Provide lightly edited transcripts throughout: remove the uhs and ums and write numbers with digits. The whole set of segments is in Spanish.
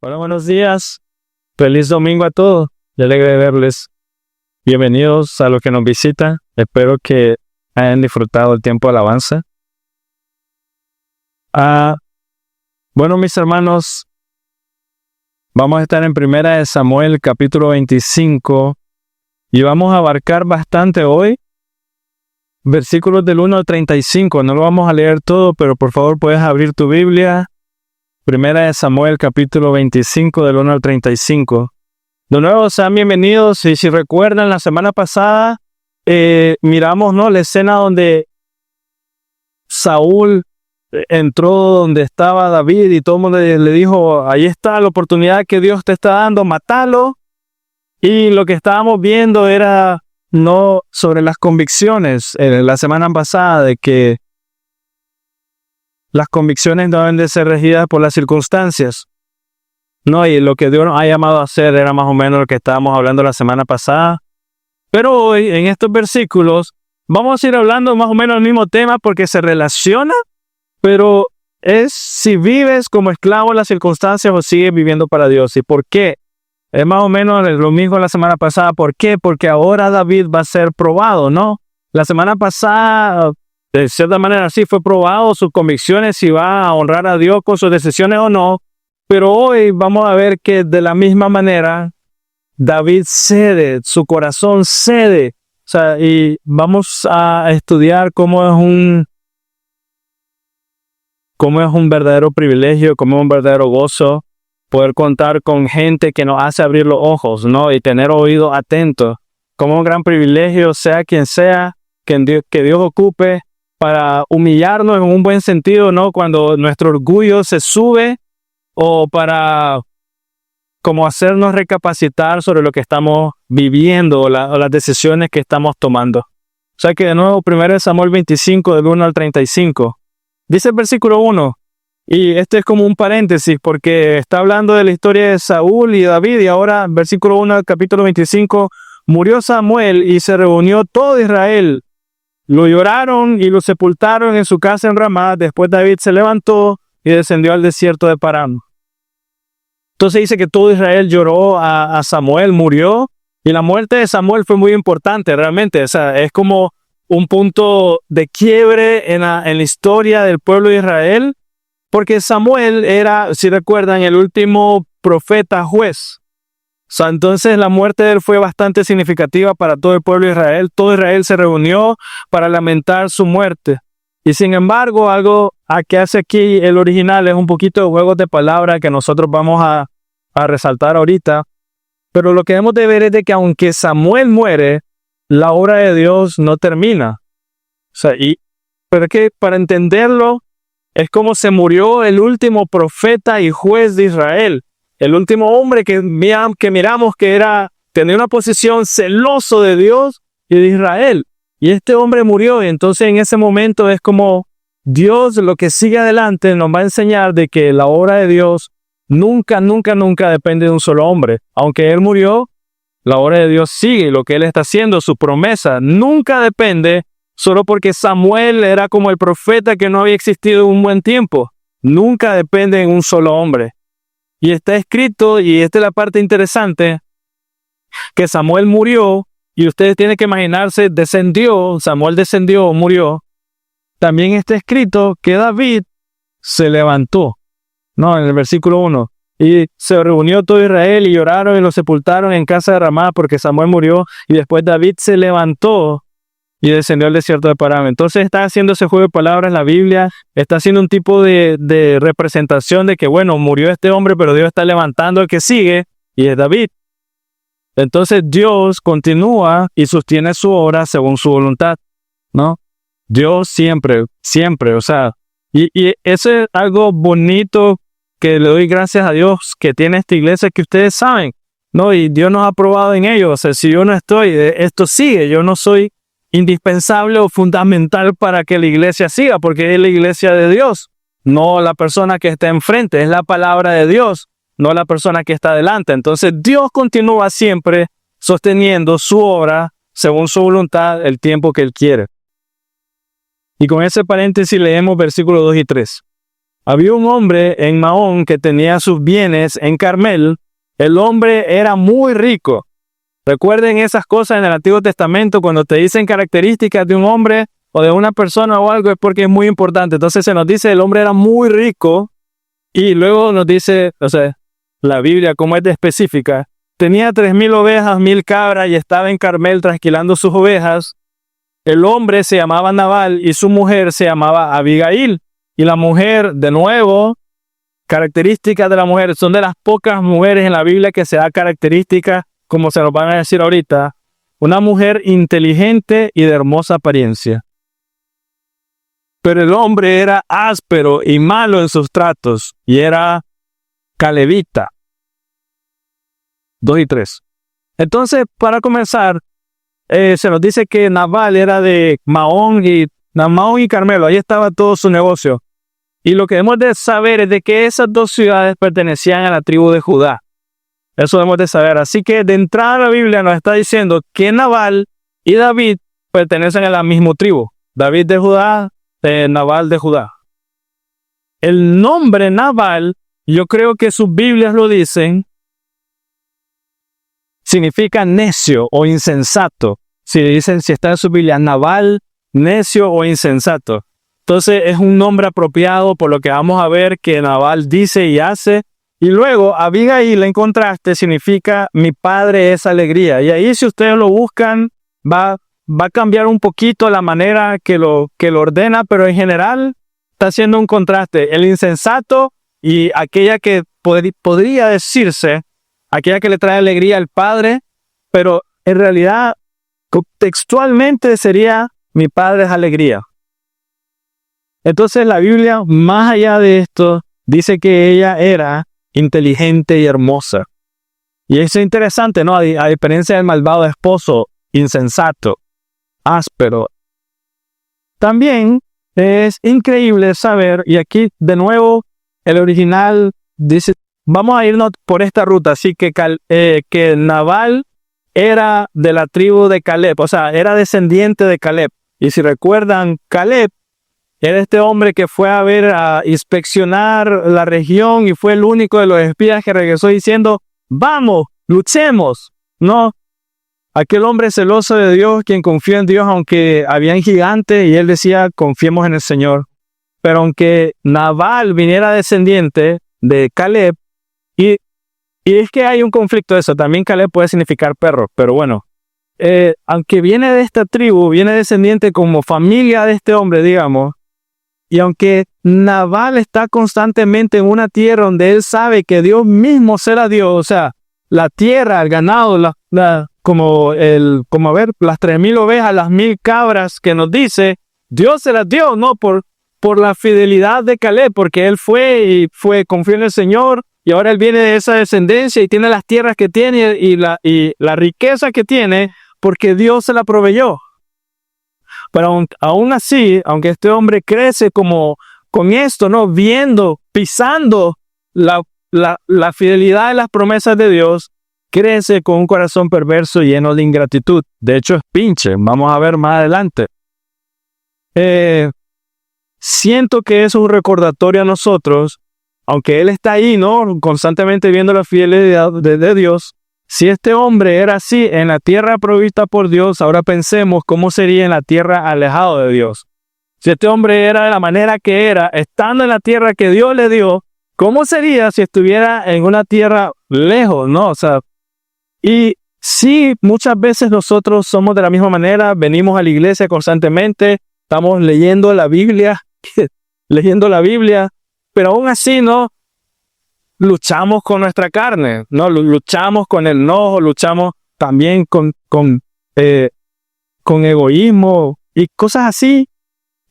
Hola, buenos días. Feliz domingo a todos. Qué alegre verles. Bienvenidos a los que nos visitan. Espero que hayan disfrutado el tiempo de alabanza. Bueno, mis hermanos, vamos a estar en Primera de Samuel, capítulo 25, y vamos a abarcar bastante hoy. Versículos del 1 al 35. No lo vamos a leer todo, pero por favor puedes abrir tu Biblia. Primera de Samuel, capítulo 25, del 1 al 35. De nuevo, sean bienvenidos. Y si recuerdan, la semana pasada miramos, ¿no?, la escena donde Saúl entró donde estaba David y todo el mundo le dijo: ahí está la oportunidad que Dios te está dando, mátalo. Y lo que estábamos viendo era no sobre las convicciones la semana pasada, de que las convicciones no deben de ser regidas por las circunstancias. No, y lo que Dios nos ha llamado a hacer era más o menos lo que estábamos hablando la semana pasada. Pero hoy, en estos versículos, vamos a ir hablando más o menos del mismo tema porque se relaciona, pero es si vives como esclavo en las circunstancias o sigues viviendo para Dios. ¿Y por qué? Es más o menos lo mismo la semana pasada. ¿Por qué? Porque ahora David va a ser probado, ¿no? La semana pasada, de cierta manera, sí fue probado sus convicciones, si va a honrar a Dios con sus decisiones o no. Pero hoy vamos a ver que de la misma manera David cede, su corazón cede. O sea, y vamos a estudiar cómo es un verdadero privilegio, cómo es un verdadero gozo poder contar con gente que nos hace abrir los ojos, ¿no? Y tener oídos atentos. Como un gran privilegio, sea quien sea, que Dios ocupe para humillarnos en un buen sentido, ¿no? Cuando nuestro orgullo se sube, o para como hacernos recapacitar sobre lo que estamos viviendo o las decisiones que estamos tomando. O sea que de nuevo, 1 Samuel 25, del 1 al 35. Dice el versículo 1, y este es como un paréntesis porque está hablando de la historia de Saúl y David, y ahora, versículo 1 del capítulo 25, murió Samuel y se reunió todo Israel. Lo lloraron y lo sepultaron en su casa en Ramá. Después David se levantó y descendió al desierto de Parán. Entonces dice que todo Israel lloró a Samuel, murió, y la muerte de Samuel fue muy importante realmente. O sea, es como un punto de quiebre en la historia del pueblo de Israel, porque Samuel era, si recuerdan, el último profeta juez. O sea, entonces la muerte de él fue bastante significativa para todo el pueblo de Israel. Todo Israel se reunió para lamentar su muerte. Y sin embargo, algo que hace aquí el original es un poquito de juegos de palabras que nosotros vamos a resaltar ahorita. Pero lo que debemos de ver es de que aunque Samuel muere, la obra de Dios no termina. O sea, pero es que para entenderlo, es como se murió el último profeta y juez de Israel. El último hombre que miramos que tenía una posición celoso de Dios y de Israel. Y este hombre murió, y entonces en ese momento es como Dios, lo que sigue adelante, nos va a enseñar de que la obra de Dios nunca depende de un solo hombre. Aunque él murió, la obra de Dios sigue, lo que él está haciendo, su promesa, nunca depende solo porque Samuel era como el profeta que no había existido en un buen tiempo. Nunca depende de un solo hombre. Y está escrito, y esta es la parte interesante, que Samuel murió, y ustedes tienen que imaginarse, Samuel descendió, murió. También está escrito que David se levantó, ¿no? En el versículo 1. Y se reunió todo Israel y lloraron y lo sepultaron en casa de Ramá porque Samuel murió, y después David se levantó y descendió al desierto de Parán. Entonces está haciendo ese juego de palabras en la Biblia, está haciendo un tipo de representación de que, bueno, murió este hombre, pero Dios está levantando al que sigue, y es David. Entonces Dios continúa y sostiene su obra según su voluntad, ¿no? Dios siempre, o sea, y eso es algo bonito que le doy gracias a Dios que tiene esta iglesia, que ustedes saben, ¿no? Y Dios nos ha probado en ello. O sea, si yo no estoy, esto sigue. Yo no soy indispensable o fundamental para que la iglesia siga, porque es la iglesia de Dios, no la persona que está enfrente, es la palabra de Dios, no la persona que está delante. Entonces Dios continúa siempre sosteniendo su obra según su voluntad, el tiempo que Él quiere. Y con ese paréntesis leemos versículos 2 y 3. Había un hombre en Maón que tenía sus bienes en Carmel. El hombre era muy rico. Recuerden esas cosas en el Antiguo Testamento, cuando te dicen características de un hombre o de una persona o algo, es porque es muy importante. Entonces se nos dice el hombre era muy rico y luego nos dice, o sea, la Biblia como es de específica, tenía 3,000 ovejas, 1,000 cabras y estaba en Carmel trasquilando sus ovejas. El hombre se llamaba Nabal y su mujer se llamaba Abigail. Y la mujer, de nuevo, características de la mujer, son de las pocas mujeres en la Biblia que se da características, como se nos van a decir ahorita, una mujer inteligente y de hermosa apariencia. Pero el hombre era áspero y malo en sus tratos y era calebita. 2 y 3. Entonces, para comenzar, se nos dice que Nabal era de Maón y Carmelo. Ahí estaba todo su negocio. Y lo que debemos de saber es de que esas dos ciudades pertenecían a la tribu de Judá. Eso debemos de saber. Así que de entrada la Biblia nos está diciendo que Nabal y David pertenecen a la misma tribu. David de Judá, Nabal de Judá. El nombre Nabal, yo creo que sus Biblias lo dicen, significa necio o insensato. Si está en su Biblia, Nabal, necio o insensato. Entonces es un nombre apropiado por lo que vamos a ver que Nabal dice y hace. Y luego Abigail en contraste significa mi padre es alegría. Y ahí si ustedes lo buscan va a cambiar un poquito la manera que lo ordena, pero en general está haciendo un contraste. El insensato y aquella que podría decirse, aquella que le trae alegría al padre, pero en realidad textualmente sería mi padre es alegría. Entonces la Biblia, más allá de esto, dice que ella era inteligente y hermosa. Y eso es interesante, ¿no? A diferencia del malvado esposo, insensato, áspero. También es increíble saber, y aquí de nuevo el original dice, vamos a irnos por esta ruta, así que Nabal era de la tribu de Caleb, o sea, era descendiente de Caleb. Y si recuerdan, Caleb era este hombre que fue a inspeccionar la región y fue el único de los espías que regresó diciendo, vamos, luchemos. No, aquel hombre celoso de Dios, quien confió en Dios, aunque habían gigantes, y él decía, confiemos en el Señor. Pero aunque Nabal viniera descendiente de Caleb, y es que hay un conflicto de eso, también Caleb puede significar perro, pero bueno, aunque viene de esta tribu, viene descendiente como familia de este hombre, digamos, y aunque Nabal está constantemente en una tierra donde él sabe que Dios mismo será Dios, o sea, la tierra, el ganado, las 3,000 ovejas, las 1,000 cabras que nos dice, Dios se las dio, ¿no? Por la fidelidad de Caleb, porque él confió en el Señor, y ahora él viene de esa descendencia y tiene las tierras que tiene y la riqueza que tiene, porque Dios se la proveyó. Pero aún así, aunque este hombre crece con esto, ¿no? Pisando la fidelidad de las promesas de Dios, crece con un corazón perverso lleno de ingratitud. De hecho, es pinche. Vamos a ver más adelante. Siento que es un recordatorio a nosotros, aunque él está ahí, ¿no? Constantemente viendo la fidelidad de Dios. Si este hombre era así en la tierra provista por Dios, ahora pensemos cómo sería en la tierra alejado de Dios. Si este hombre era de la manera que era, estando en la tierra que Dios le dio, ¿cómo sería si estuviera en una tierra lejos, no? O sea, y sí, muchas veces nosotros somos de la misma manera, venimos a la iglesia constantemente, estamos leyendo la Biblia, pero aún así, ¿no? Luchamos con nuestra carne, ¿no? Luchamos con el enojo, luchamos también con egoísmo y cosas así.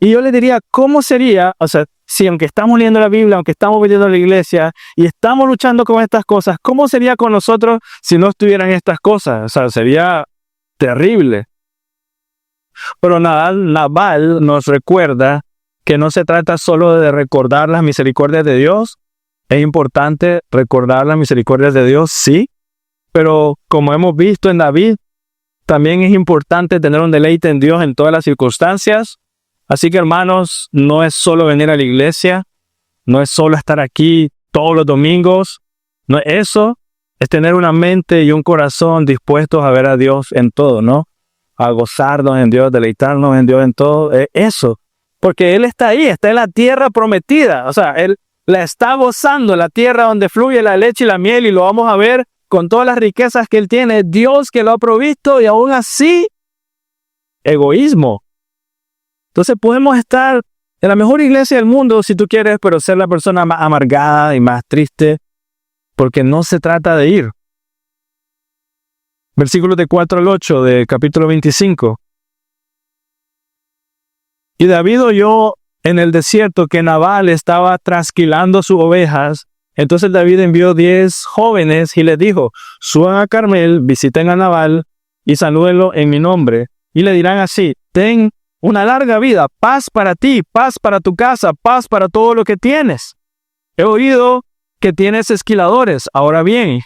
Y yo le diría, ¿cómo sería? O sea, si aunque estamos leyendo la Biblia, aunque estamos viniendo a la iglesia y estamos luchando con estas cosas, ¿cómo sería con nosotros si no estuvieran estas cosas? O sea, sería terrible. Pero Nabal nos recuerda que no se trata solo de recordar las misericordias de Dios. Es importante recordar las misericordias de Dios, sí, pero como hemos visto en David, también es importante tener un deleite en Dios en todas las circunstancias. Así que, hermanos, no es solo venir a la iglesia, no es solo estar aquí todos los domingos, no es eso, es tener una mente y un corazón dispuestos a ver a Dios en todo, ¿no? A gozarnos en Dios, deleitarnos en Dios en todo, es eso. Porque Él está ahí, está en la tierra prometida, o sea, Él la está gozando, la tierra donde fluye la leche y la miel, y lo vamos a ver con todas las riquezas que Él tiene, Dios que lo ha provisto, y aún así, egoísmo. Entonces podemos estar en la mejor iglesia del mundo si tú quieres, pero ser la persona más amargada y más triste, porque no se trata de ir. Versículos de 4 al 8 de capítulo 25. Y David oyó en el desierto que Nabal estaba trasquilando sus ovejas. Entonces David envió 10 jóvenes y les dijo: suban a Carmel, visiten a Nabal y salúdenlo en mi nombre. Y le dirán así: ten una larga vida, paz para ti, paz para tu casa, paz para todo lo que tienes. He oído que tienes esquiladores. Ahora bien,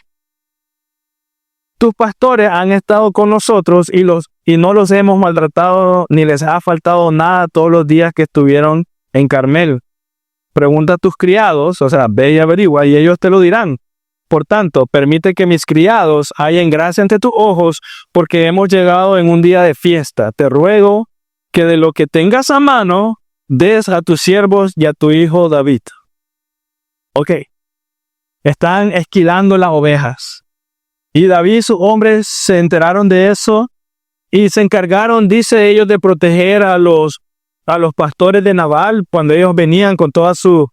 tus pastores han estado con nosotros y no los hemos maltratado ni les ha faltado nada todos los días que estuvieron en Carmel. Pregunta a tus criados, o sea, ve y averigua, y ellos te lo dirán. Por tanto, permite que mis criados hallen gracia ante tus ojos, porque hemos llegado en un día de fiesta. Te ruego que de lo que tengas a mano, des a tus siervos y a tu hijo David. Ok, están esquilando las ovejas. Y David y sus hombres se enteraron de eso y se encargaron, dice ellos, de proteger a los pastores de Nabal cuando ellos venían con todas sus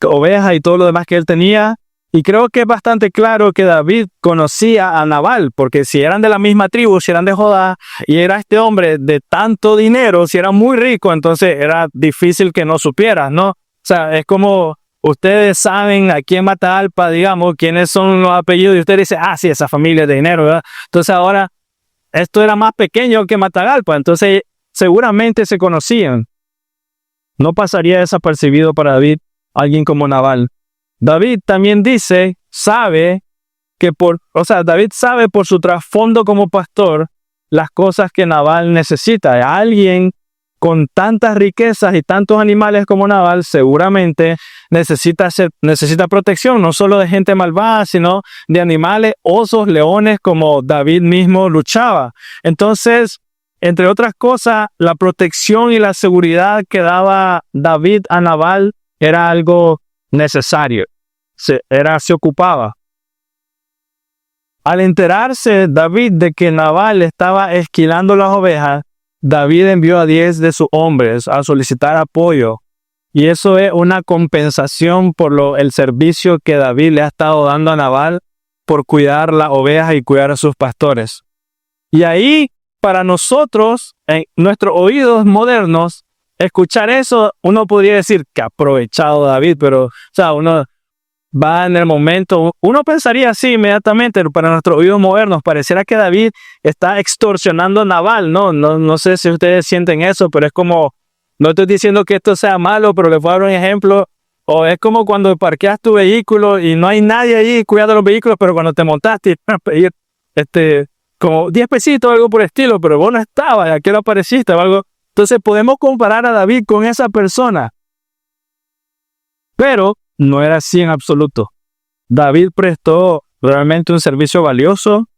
ovejas y todo lo demás que él tenía. Y creo que es bastante claro que David conocía a Nabal, porque si eran de la misma tribu, si eran de Judá, y era este hombre de tanto dinero, si era muy rico, entonces era difícil que no supieras, ¿no? O sea, es como ustedes saben aquí en Matagalpa, digamos, quiénes son los apellidos, y ustedes dicen, sí, esa familia es de dinero, ¿verdad? Entonces ahora, esto era más pequeño que Matagalpa, entonces seguramente se conocían. No pasaría desapercibido para David alguien como Nabal. David también sabe David sabe por su trasfondo como pastor las cosas que Nabal necesita. Alguien con tantas riquezas y tantos animales como Nabal seguramente necesita protección, no solo de gente malvada, sino de animales, osos, leones, como David mismo luchaba. Entonces, entre otras cosas, la protección y la seguridad que daba David a Nabal era algo necesario. Se ocupaba. Al enterarse David de que Nabal estaba esquilando las ovejas, David envió a 10 de sus hombres a solicitar apoyo. Y eso es una compensación por el servicio que David le ha estado dando a Nabal por cuidar las ovejas y cuidar a sus pastores. Y ahí, para nosotros, en nuestros oídos modernos, escuchar eso, uno podría decir que aprovechado David, pero, uno va en el momento, uno pensaría así inmediatamente, pero para nuestros oídos modernos pareciera que David está extorsionando a Nabal, no sé si ustedes sienten eso, pero es como, no estoy diciendo que esto sea malo, pero les voy a dar un ejemplo, o es como cuando parqueas tu vehículo y no hay nadie allí cuidando los vehículos, pero cuando te montaste, pedir como 10 pesitos o algo por el estilo, pero vos no estabas, ¿a qué hora apareciste o algo? Entonces podemos comparar a David con esa persona, pero no era así en absoluto. David prestó realmente un servicio valioso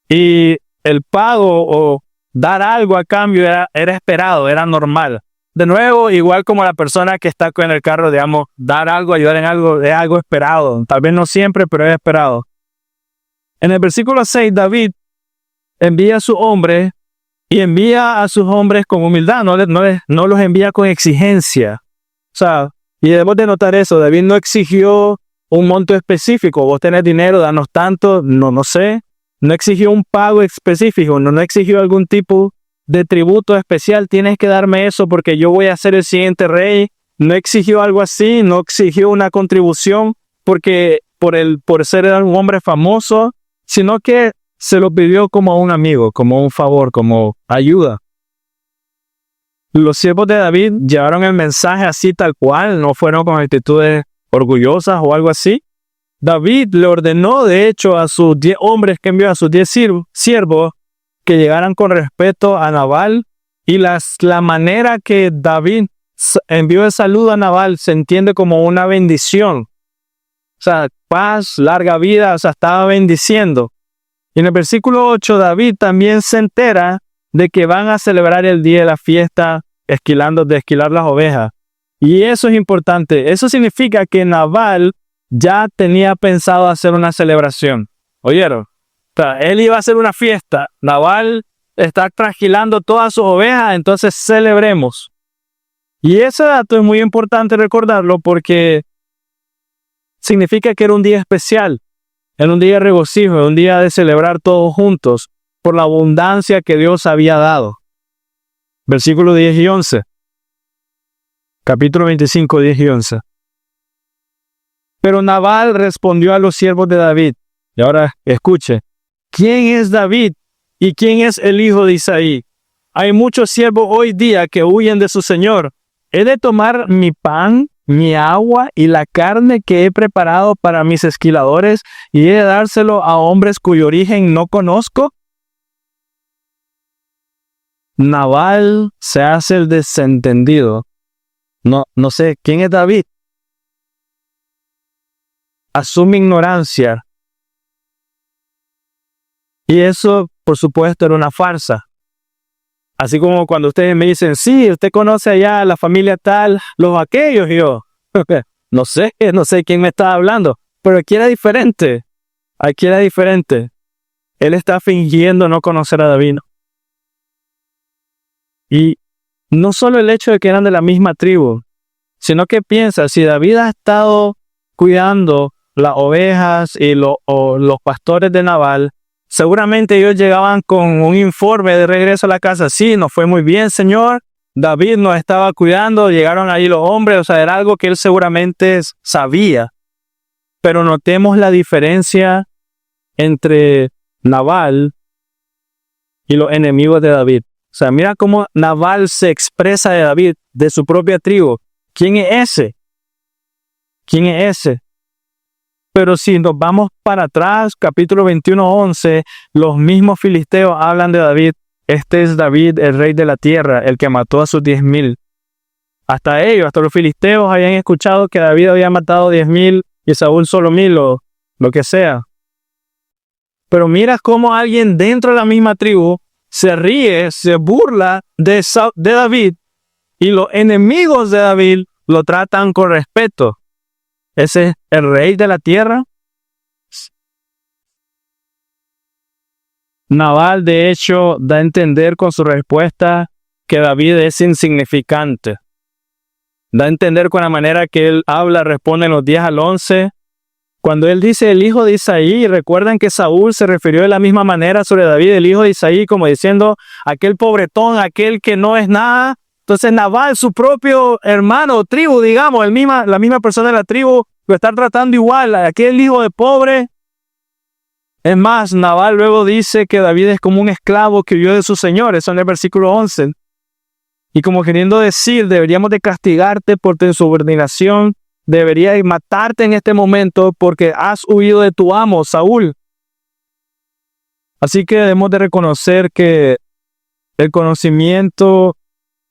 y el pago o dar algo a cambio era esperado, era normal. De nuevo, igual como la persona que está en el carro, digamos, dar algo, ayudar en algo, es algo esperado. Tal vez no siempre, pero es esperado. En el versículo 6, David envía a sus hombres y envía a sus hombres con humildad, no los envía con exigencia. Y debemos de notar eso, David no exigió un monto específico, vos tenés dinero, danos tanto, no sé. No exigió un pago específico, no exigió algún tipo de tributo especial, tienes que darme eso porque yo voy a ser el siguiente rey. No exigió algo así, no exigió una contribución porque por ser un hombre famoso, sino que se lo pidió como un amigo, como un favor, como ayuda. Los siervos de David llevaron el mensaje así tal cual, no fueron con actitudes orgullosas o algo así. David le ordenó, de hecho, a sus 10 hombres que envió, a sus 10 siervos, que llegaran con respeto a Nabal. Y la manera que David envió el saludo a Nabal, se entiende como una bendición. O sea, paz, larga vida, o sea, estaba bendiciendo. Y en el versículo 8, David también se entera de que van a celebrar el día de la fiesta de esquilar las ovejas. Y eso es importante. Eso significa que Nabal ya tenía pensado hacer una celebración. ¿Oyeron? O sea, él iba a hacer una fiesta. Nabal está trasquilando todas sus ovejas, entonces celebremos. Y ese dato es muy importante recordarlo porque significa que era un día especial, era un día de regocijo, era un día de celebrar todos juntos por la abundancia que Dios había dado. Versículos 10 y 11. Capítulo 25, 10 y 11. Pero Nabal respondió a los siervos de David. Y ahora escuche. ¿Quién es David y quién es el hijo de Isaí? Hay muchos siervos hoy día que huyen de su señor. ¿He de tomar mi pan, mi agua y la carne que he preparado para mis esquiladores y he de dárselo a hombres cuyo origen no conozco? Nabal se hace el desentendido. No sé, ¿quién es David? Asume ignorancia. Y eso, por supuesto, era una farsa. Así como cuando ustedes me dicen, sí, usted conoce allá a la familia tal, los aquellos, y yo, no sé quién me está hablando, pero aquí era diferente. Aquí era diferente. Él está fingiendo no conocer a David. Y no solo el hecho de que eran de la misma tribu, sino que piensa, si David ha estado cuidando las ovejas y los pastores de Nabal, seguramente ellos llegaban con un informe de regreso a la casa. Sí, nos fue muy bien, Señor. David nos estaba cuidando, llegaron ahí los hombres, o sea, era algo que él seguramente sabía. Pero notemos la diferencia entre Nabal y los enemigos de David. O sea, mira cómo Nabal se expresa de David, de su propia tribu. ¿Quién es ese? ¿Quién es ese? Pero si nos vamos para atrás, capítulo 21, 11, los mismos filisteos hablan de David. Este es David, el rey de la tierra, el que mató a sus 10,000. Hasta ellos, hasta los filisteos habían escuchado que David había matado 10,000 y Saúl solo 1,000 o lo que sea. Pero mira cómo alguien dentro de la misma tribu se ríe, se burla de David y los enemigos de David lo tratan con respeto. Ese es el rey de la tierra. Nabal, de hecho, da a entender con su respuesta que David es insignificante. Da a entender con la manera que él habla, responde en los 10 al 11. Cuando él dice el hijo de Isaí, recuerdan que Saúl se refirió de la misma manera sobre David, el hijo de Isaí, como diciendo, aquel pobretón, aquel que no es nada. Entonces Nabal, su propio hermano, tribu, digamos, la misma persona de la tribu, lo está tratando igual, aquel hijo de pobre. Es más, Nabal luego dice que David es como un esclavo que huyó de su señor, eso en el versículo 11. Y como queriendo decir, deberíamos de castigarte por tu insubordinación, debería matarte en este momento porque has huido de tu amo, Saúl. Así que debemos de reconocer que el conocimiento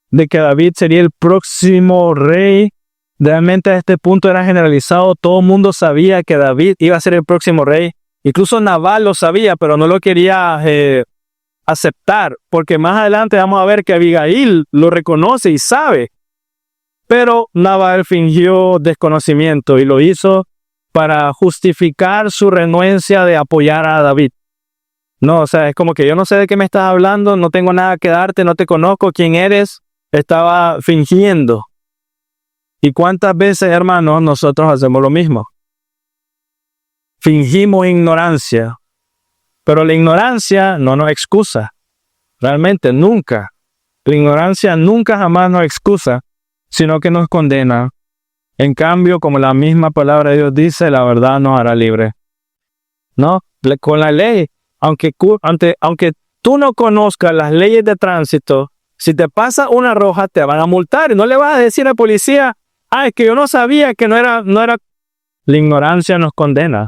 de que David sería el próximo rey, realmente a este punto era generalizado. Todo el mundo sabía que David iba a ser el próximo rey. Incluso Nabal lo sabía, pero no lo quería aceptar, porque más adelante vamos a ver que Abigail lo reconoce y sabe. Pero Nabal fingió desconocimiento y lo hizo para justificar su renuencia de apoyar a David. No, o sea, es como que yo no sé de qué me estás hablando, no tengo nada que darte, no te conozco, quién eres. Estaba fingiendo. ¿Y cuántas veces, hermanos, nosotros hacemos lo mismo? Fingimos ignorancia, pero la ignorancia no nos excusa. Realmente nunca. La ignorancia nunca jamás nos excusa, sino que nos condena. En cambio, como la misma palabra de Dios dice, la verdad nos hará libre. ¿No? Con la ley, aunque tú no conozcas las leyes de tránsito, si te pasa una roja, te van a multar y no le vas a decir al policía, es que yo no sabía que no era. La ignorancia nos condena.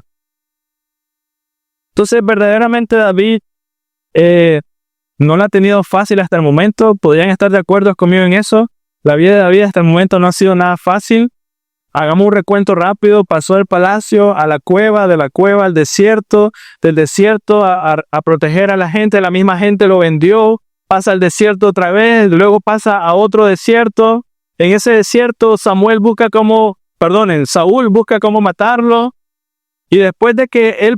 Entonces, verdaderamente David no la ha tenido fácil hasta el momento. ¿Podrían estar de acuerdo conmigo en eso? La vida de David hasta el momento no ha sido nada fácil. Hagamos un recuento rápido. Pasó del palacio a la cueva, de la cueva al desierto, del desierto a proteger a la gente. La misma gente lo vendió. Pasa al desierto otra vez, luego pasa a otro desierto. En ese desierto Saúl busca cómo matarlo. Y después de que él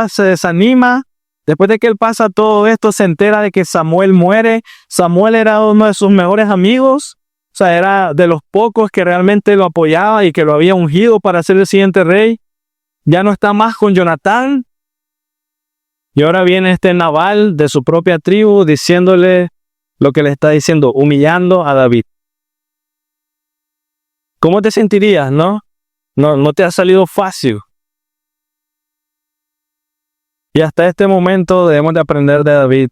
se desanima, después de que él pasa todo esto, se entera de que Samuel muere. Samuel era uno de sus mejores amigos. O sea, era de los pocos que realmente lo apoyaba y que lo había ungido para ser el siguiente rey. Ya no está más con Jonatán. Y ahora viene este Nabal de su propia tribu diciéndole lo que le está diciendo, humillando a David. ¿Cómo te sentirías, no? No te ha salido fácil. Y hasta este momento debemos de aprender de David.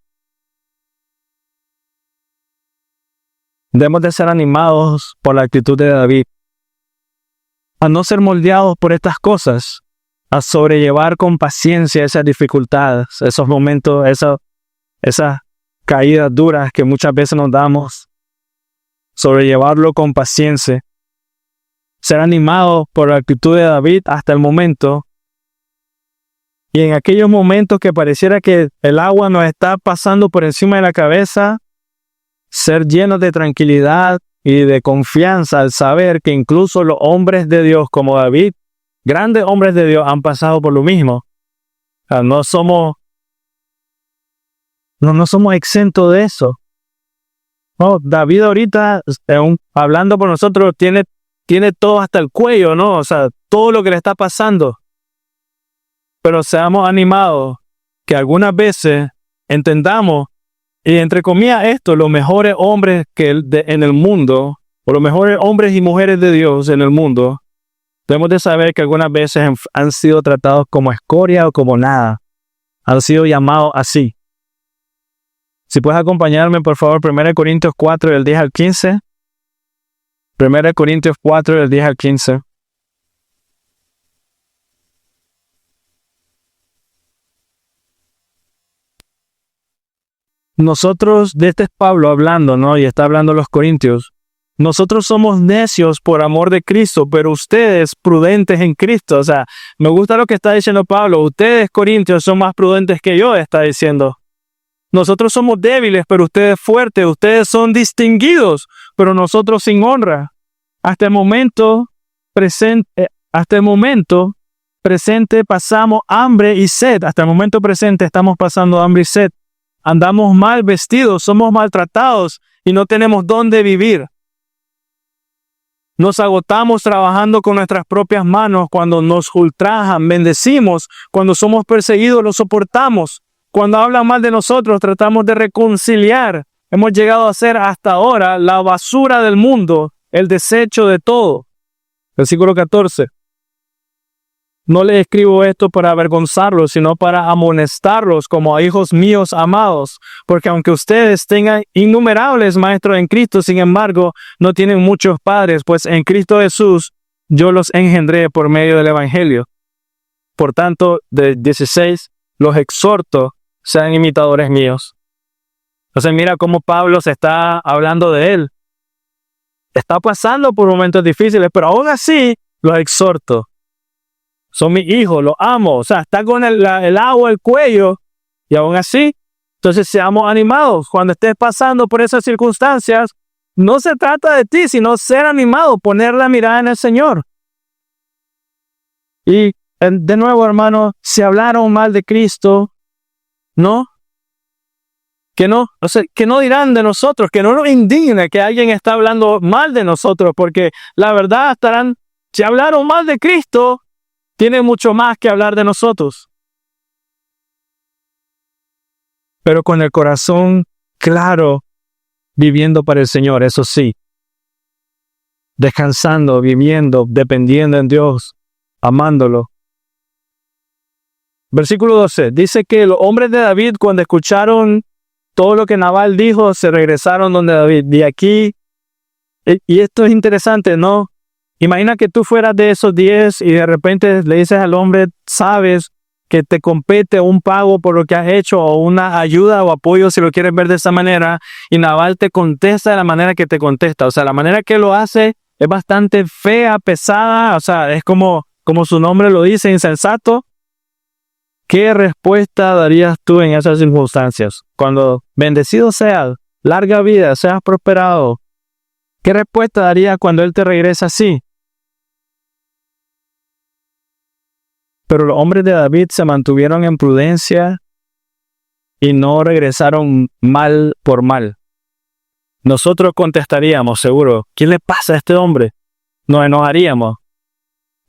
Debemos de ser animados por la actitud de David. A no ser moldeados por estas cosas. A sobrellevar con paciencia esas dificultades, esos momentos, esas caídas duras que muchas veces nos damos. Sobrellevarlo con paciencia. Ser animados por la actitud de David hasta el momento. Y en aquellos momentos que pareciera que el agua nos está pasando por encima de la cabeza, ser llenos de tranquilidad y de confianza al saber que incluso los hombres de Dios como David, grandes hombres de Dios, han pasado por lo mismo. O sea, no somos exentos de eso. No, David ahorita, hablando por nosotros, tiene todo hasta el cuello, ¿no? O sea, todo lo que le está pasando. Pero seamos animados, que algunas veces entendamos, y entre comillas esto, los mejores hombres en el mundo, o los mejores hombres y mujeres de Dios en el mundo, debemos de saber que algunas veces han sido tratados como escoria o como nada. Han sido llamados así. Si puedes acompañarme, por favor, 1 Corintios 4, del 10 al 15. 1 Corintios 4, del 10 al 15. Nosotros, de este es Pablo hablando, ¿no? Y está hablando los Corintios. Nosotros somos necios por amor de Cristo, pero ustedes prudentes en Cristo. O sea, me gusta lo que está diciendo Pablo. Ustedes, Corintios, son más prudentes que yo, está diciendo. Nosotros somos débiles, pero ustedes fuertes. Ustedes son distinguidos, pero nosotros sin honra. Hasta el momento presente pasamos hambre y sed. Hasta el momento presente estamos pasando hambre y sed. Andamos mal vestidos, somos maltratados y no tenemos dónde vivir. Nos agotamos trabajando con nuestras propias manos. Cuando nos ultrajan, bendecimos. Cuando somos perseguidos, lo soportamos. Cuando hablan mal de nosotros, tratamos de reconciliar. Hemos llegado a ser hasta ahora la basura del mundo, el desecho de todo. Versículo 14. No les escribo esto para avergonzarlos, sino para amonestarlos como a hijos míos amados. Porque aunque ustedes tengan innumerables maestros en Cristo, sin embargo, no tienen muchos padres, pues en Cristo Jesús yo los engendré por medio del Evangelio. Por tanto, de 16, los exhorto, sean imitadores míos. Entonces mira cómo Pablo se está hablando de él. Está pasando por momentos difíciles, pero aún así los exhorto. Son mis hijos, los amo. O sea, está con el agua al cuello y aún así, entonces seamos animados. Cuando estés pasando por esas circunstancias, no se trata de ti, sino ser animado, poner la mirada en el Señor. Y de nuevo, hermano, si hablaron mal de Cristo, ¿no? Que no dirán de nosotros, que no nos indigne que alguien está hablando mal de nosotros, porque la verdad si hablaron mal de Cristo, tiene mucho más que hablar de nosotros. Pero con el corazón claro, viviendo para el Señor, eso sí. Descansando, viviendo, dependiendo en Dios, amándolo. Versículo 12. Dice que los hombres de David, cuando escucharon todo lo que Nabal dijo, se regresaron donde David. Y aquí, y esto es interesante, ¿no? Imagina que tú fueras de esos 10 y de repente le dices al hombre, sabes, que te compete un pago por lo que has hecho o una ayuda o apoyo, si lo quieres ver de esa manera, y Nabal te contesta de la manera que te contesta. O sea, la manera que lo hace es bastante fea, pesada, o sea, es como su nombre lo dice, insensato. ¿Qué respuesta darías tú en esas circunstancias? Cuando bendecido seas, larga vida, seas prosperado, ¿qué respuesta darías cuando él te regresa así? Pero los hombres de David se mantuvieron en prudencia y no regresaron mal por mal. Nosotros contestaríamos, seguro, ¿qué le pasa a este hombre? Nos enojaríamos,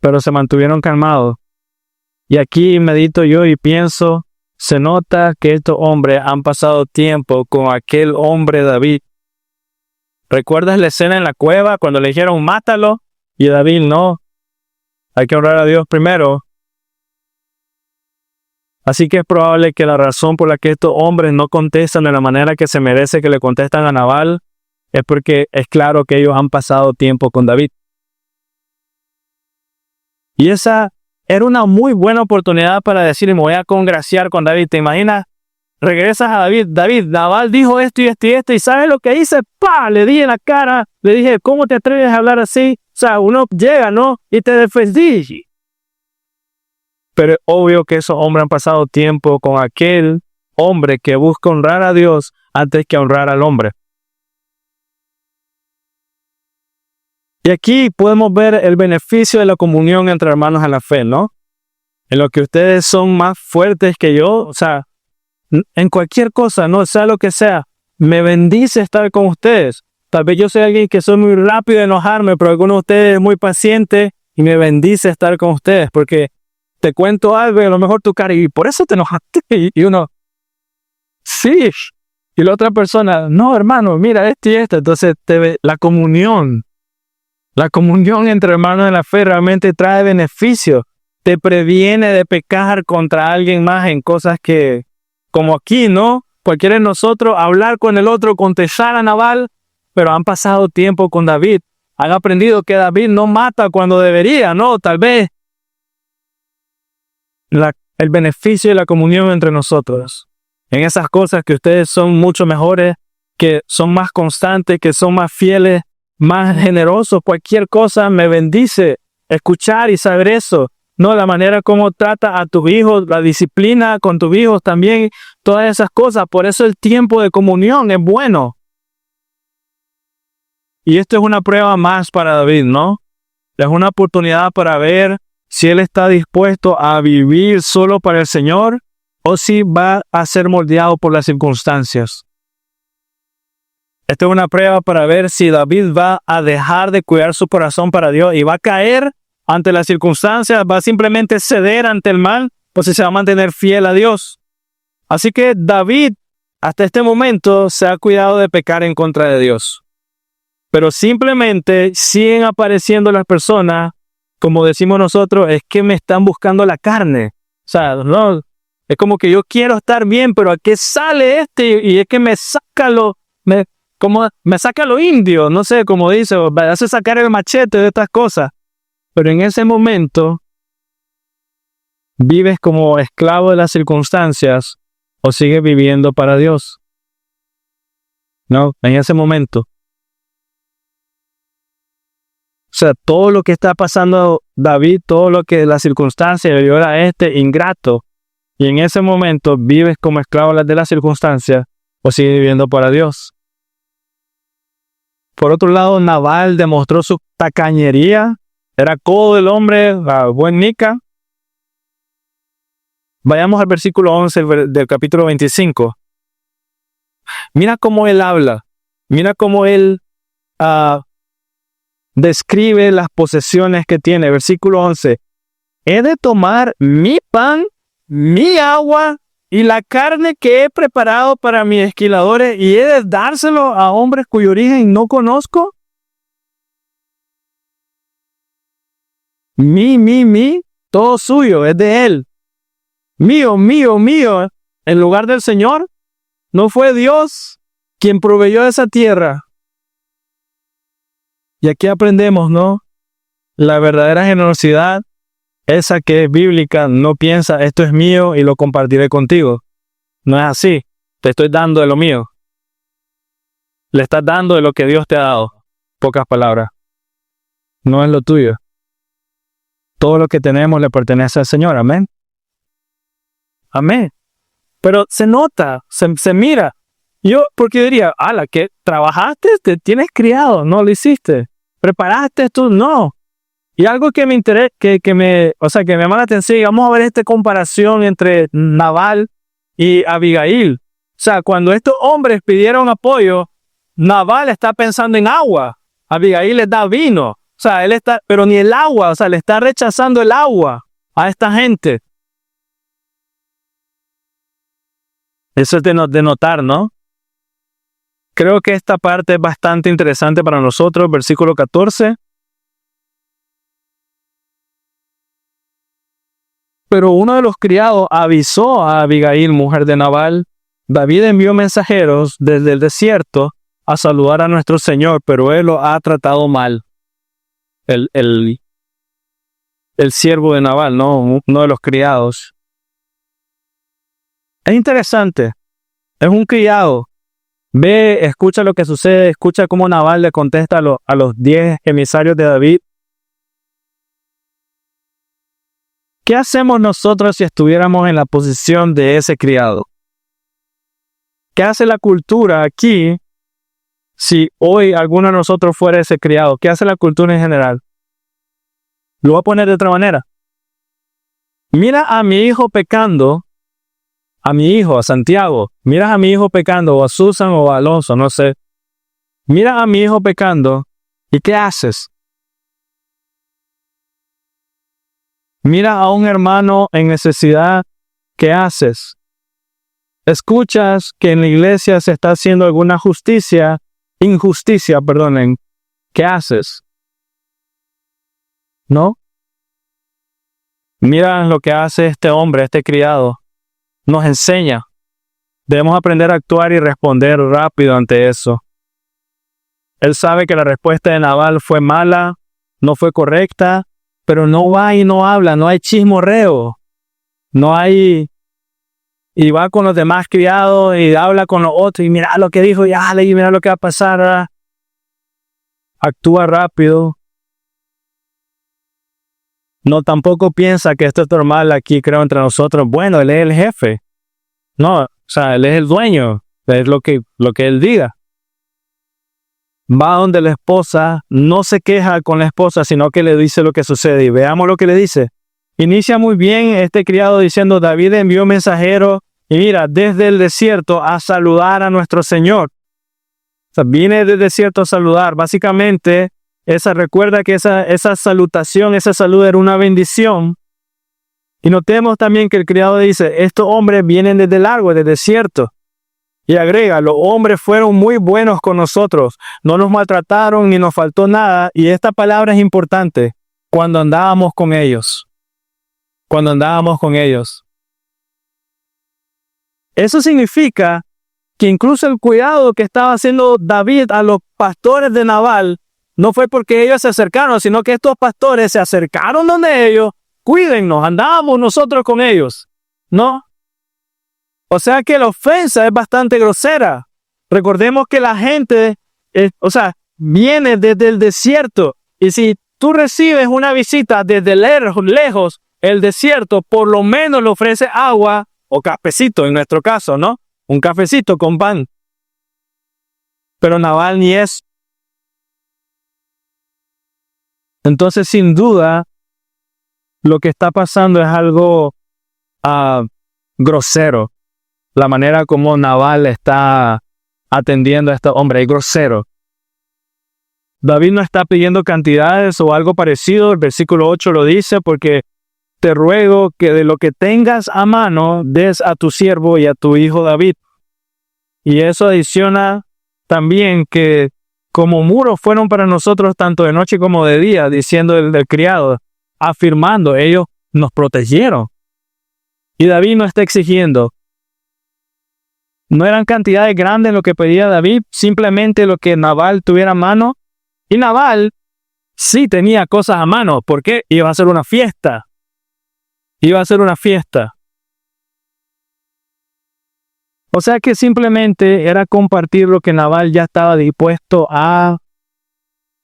pero se mantuvieron calmados. Y aquí medito yo y pienso, se nota que estos hombres han pasado tiempo con aquel hombre David. ¿Recuerdas la escena en la cueva cuando le dijeron mátalo? Y David no, hay que honrar a Dios primero. Así que es probable que la razón por la que estos hombres no contestan de la manera que se merece que le contestan a Nabal es porque es claro que ellos han pasado tiempo con David. Y esa era una muy buena oportunidad para decir, me voy a congraciar con David. ¿Te imaginas? Regresas a David. David, Nabal dijo esto y esto y esto. ¿Y sabes lo que hice? ¡Pah! Le di en la cara. Le dije, ¿cómo te atreves a hablar así? O sea, uno llega, ¿no? Y te defendí. Pero es obvio que esos hombres han pasado tiempo con aquel hombre que busca honrar a Dios antes que honrar al hombre. Y aquí podemos ver el beneficio de la comunión entre hermanos en la fe, ¿no? En lo que ustedes son más fuertes que yo, o sea, en cualquier cosa, no sea lo que sea, me bendice estar con ustedes. Tal vez yo soy alguien que soy muy rápido de enojarme, pero alguno de ustedes es muy paciente y me bendice estar con ustedes, porque te cuento algo y a lo mejor tu cara, y por eso te enojaste, y uno, sí, y la otra persona, no hermano, mira esto y esto. Entonces la comunión entre hermanos en la fe realmente trae beneficio. Te previene de pecar contra alguien más en cosas que, como aquí, ¿no? Cualquiera de nosotros hablar con el otro, contestar a Nabal, pero han pasado tiempo con David. Han aprendido que David no mata cuando debería, ¿no? Tal vez el beneficio de la comunión entre nosotros. En esas cosas que ustedes son mucho mejores, que son más constantes, que son más fieles, más generosos, cualquier cosa me bendice escuchar y saber eso. No, la manera como trata a tus hijos, la disciplina con tus hijos también, todas esas cosas. Por eso el tiempo de comunión es bueno. Y esto es una prueba más para David, ¿no? Es una oportunidad para ver si él está dispuesto a vivir solo para el Señor o si va a ser moldeado por las circunstancias. Esta es una prueba para ver si David va a dejar de cuidar su corazón para Dios y va a caer ante las circunstancias, va a simplemente ceder ante el mal, o si se va a mantener fiel a Dios. Así que David, hasta este momento, se ha cuidado de pecar en contra de Dios. Pero simplemente siguen apareciendo las personas, como decimos nosotros, es que me están buscando la carne. O sea, no, es como que yo quiero estar bien, pero ¿a qué sale este? Y es que me saca lo indio, no sé, como dice, me hace sacar el machete de estas cosas. Pero en ese momento, ¿vives como esclavo de las circunstancias o sigues viviendo para Dios? No, en ese momento. O sea, todo lo que está pasando David, todo lo que las circunstancias le dio a este ingrato, y en ese momento vives como esclavo de las circunstancias o sigues viviendo para Dios. Por otro lado, Nabal demostró su tacañería. Era codo del hombre, buen nica. Vayamos al versículo 11 del capítulo 25. Mira cómo él habla. Mira cómo él describe las posesiones que tiene. Versículo 11. He de tomar mi pan, mi agua y la carne que he preparado para mis esquiladores y he de dárselo a hombres cuyo origen no conozco. Todo suyo, es de él. Mío, en lugar del Señor. ¿No fue Dios quien proveyó esa tierra? Y aquí aprendemos, ¿no? La verdadera generosidad esa que es bíblica, no piensa, esto es mío y lo compartiré contigo. No es así. Te estoy dando de lo mío. Le estás dando de lo que Dios te ha dado. Pocas palabras. No es lo tuyo. Todo lo que tenemos le pertenece al Señor. Amén. Amén. Pero se nota, se mira. Porque diría, ala, que trabajaste, te tienes criado, no lo hiciste. Preparaste tú, no. Y algo que me interesa, que me llama la atención, y vamos a ver esta comparación entre Nabal y Abigail. O sea, cuando estos hombres pidieron apoyo, Nabal está pensando en agua. Abigail les da vino. O sea, pero ni el agua, o sea, le está rechazando el agua a esta gente. Eso es de notar, ¿no? Creo que esta parte es bastante interesante para nosotros, versículo 14. Pero uno de los criados avisó a Abigail, mujer de Nabal: David envió mensajeros desde el desierto a saludar a nuestro Señor, pero él lo ha tratado mal. El siervo de Nabal, ¿no? Uno de los criados. Es interesante. Es un criado. Ve, escucha lo que sucede, escucha cómo Nabal le contesta a los 10 emisarios de David. ¿Qué hacemos nosotros si estuviéramos en la posición de ese criado? ¿Qué hace la cultura aquí si hoy alguno de nosotros fuera ese criado? ¿Qué hace la cultura en general? Lo voy a poner de otra manera. Mira a mi hijo pecando, a mi hijo, a Santiago. Miras a mi hijo pecando, o a Susan o a Alonso, no sé. Mira a mi hijo pecando, ¿y qué haces? Mira a un hermano en necesidad, ¿qué haces? Escuchas que en la iglesia se está haciendo alguna injusticia, perdonen, ¿qué haces? ¿No? Mira lo que hace este hombre, este criado. Nos enseña. Debemos aprender a actuar y responder rápido ante eso. Él sabe que la respuesta de Nabal fue mala, no fue correcta, pero no va y no habla, no hay chismorreo. No hay... Y va con los demás criados y habla con los otros y mira lo que dijo, y mira lo que va a pasar. Actúa rápido. No, tampoco piensa que esto es normal aquí, creo, entre nosotros. Bueno, él es el jefe. No, o sea, él es el dueño. Es lo que él diga. Va donde la esposa, no se queja con la esposa, sino que le dice lo que sucede. Y veamos lo que le dice. Inicia muy bien este criado diciendo: David envió mensajeros y mira, desde el desierto a saludar a nuestro Señor. O sea, viene del desierto a saludar. Básicamente, recuerda que esa salutación, esa salud era una bendición. Y notemos también que el criado dice: estos hombres vienen desde largo, desde el desierto. Y agrega: los hombres fueron muy buenos con nosotros, no nos maltrataron ni nos faltó nada. Y esta palabra es importante: cuando andábamos con ellos. Cuando andábamos con ellos. Eso significa que incluso el cuidado que estaba haciendo David a los pastores de Nabal no fue porque ellos se acercaron, sino que estos pastores se acercaron donde ellos. Cuídennos, andábamos nosotros con ellos, ¿no? O sea que la ofensa es bastante grosera. Recordemos que la gente, viene desde el desierto. Y si tú recibes una visita desde lejos, el desierto por lo menos le ofrece agua o cafecito, en nuestro caso, ¿no? Un cafecito con pan. Pero Nabal ni eso. Entonces, sin duda, lo que está pasando es algo grosero. La manera como Nabal está atendiendo a este hombre es grosero. David no está pidiendo cantidades o algo parecido. El versículo 8 lo dice: porque te ruego que de lo que tengas a mano des a tu siervo y a tu hijo David. Y eso adiciona también que como muros fueron para nosotros tanto de noche como de día, diciendo el criado, afirmando, ellos nos protegieron. Y David no está exigiendo. No eran cantidades grandes lo que pedía David, simplemente lo que Nabal tuviera a mano. Y Nabal sí tenía cosas a mano, porque iba a hacer una fiesta. Iba a hacer una fiesta. O sea que simplemente era compartir lo que Nabal ya estaba dispuesto a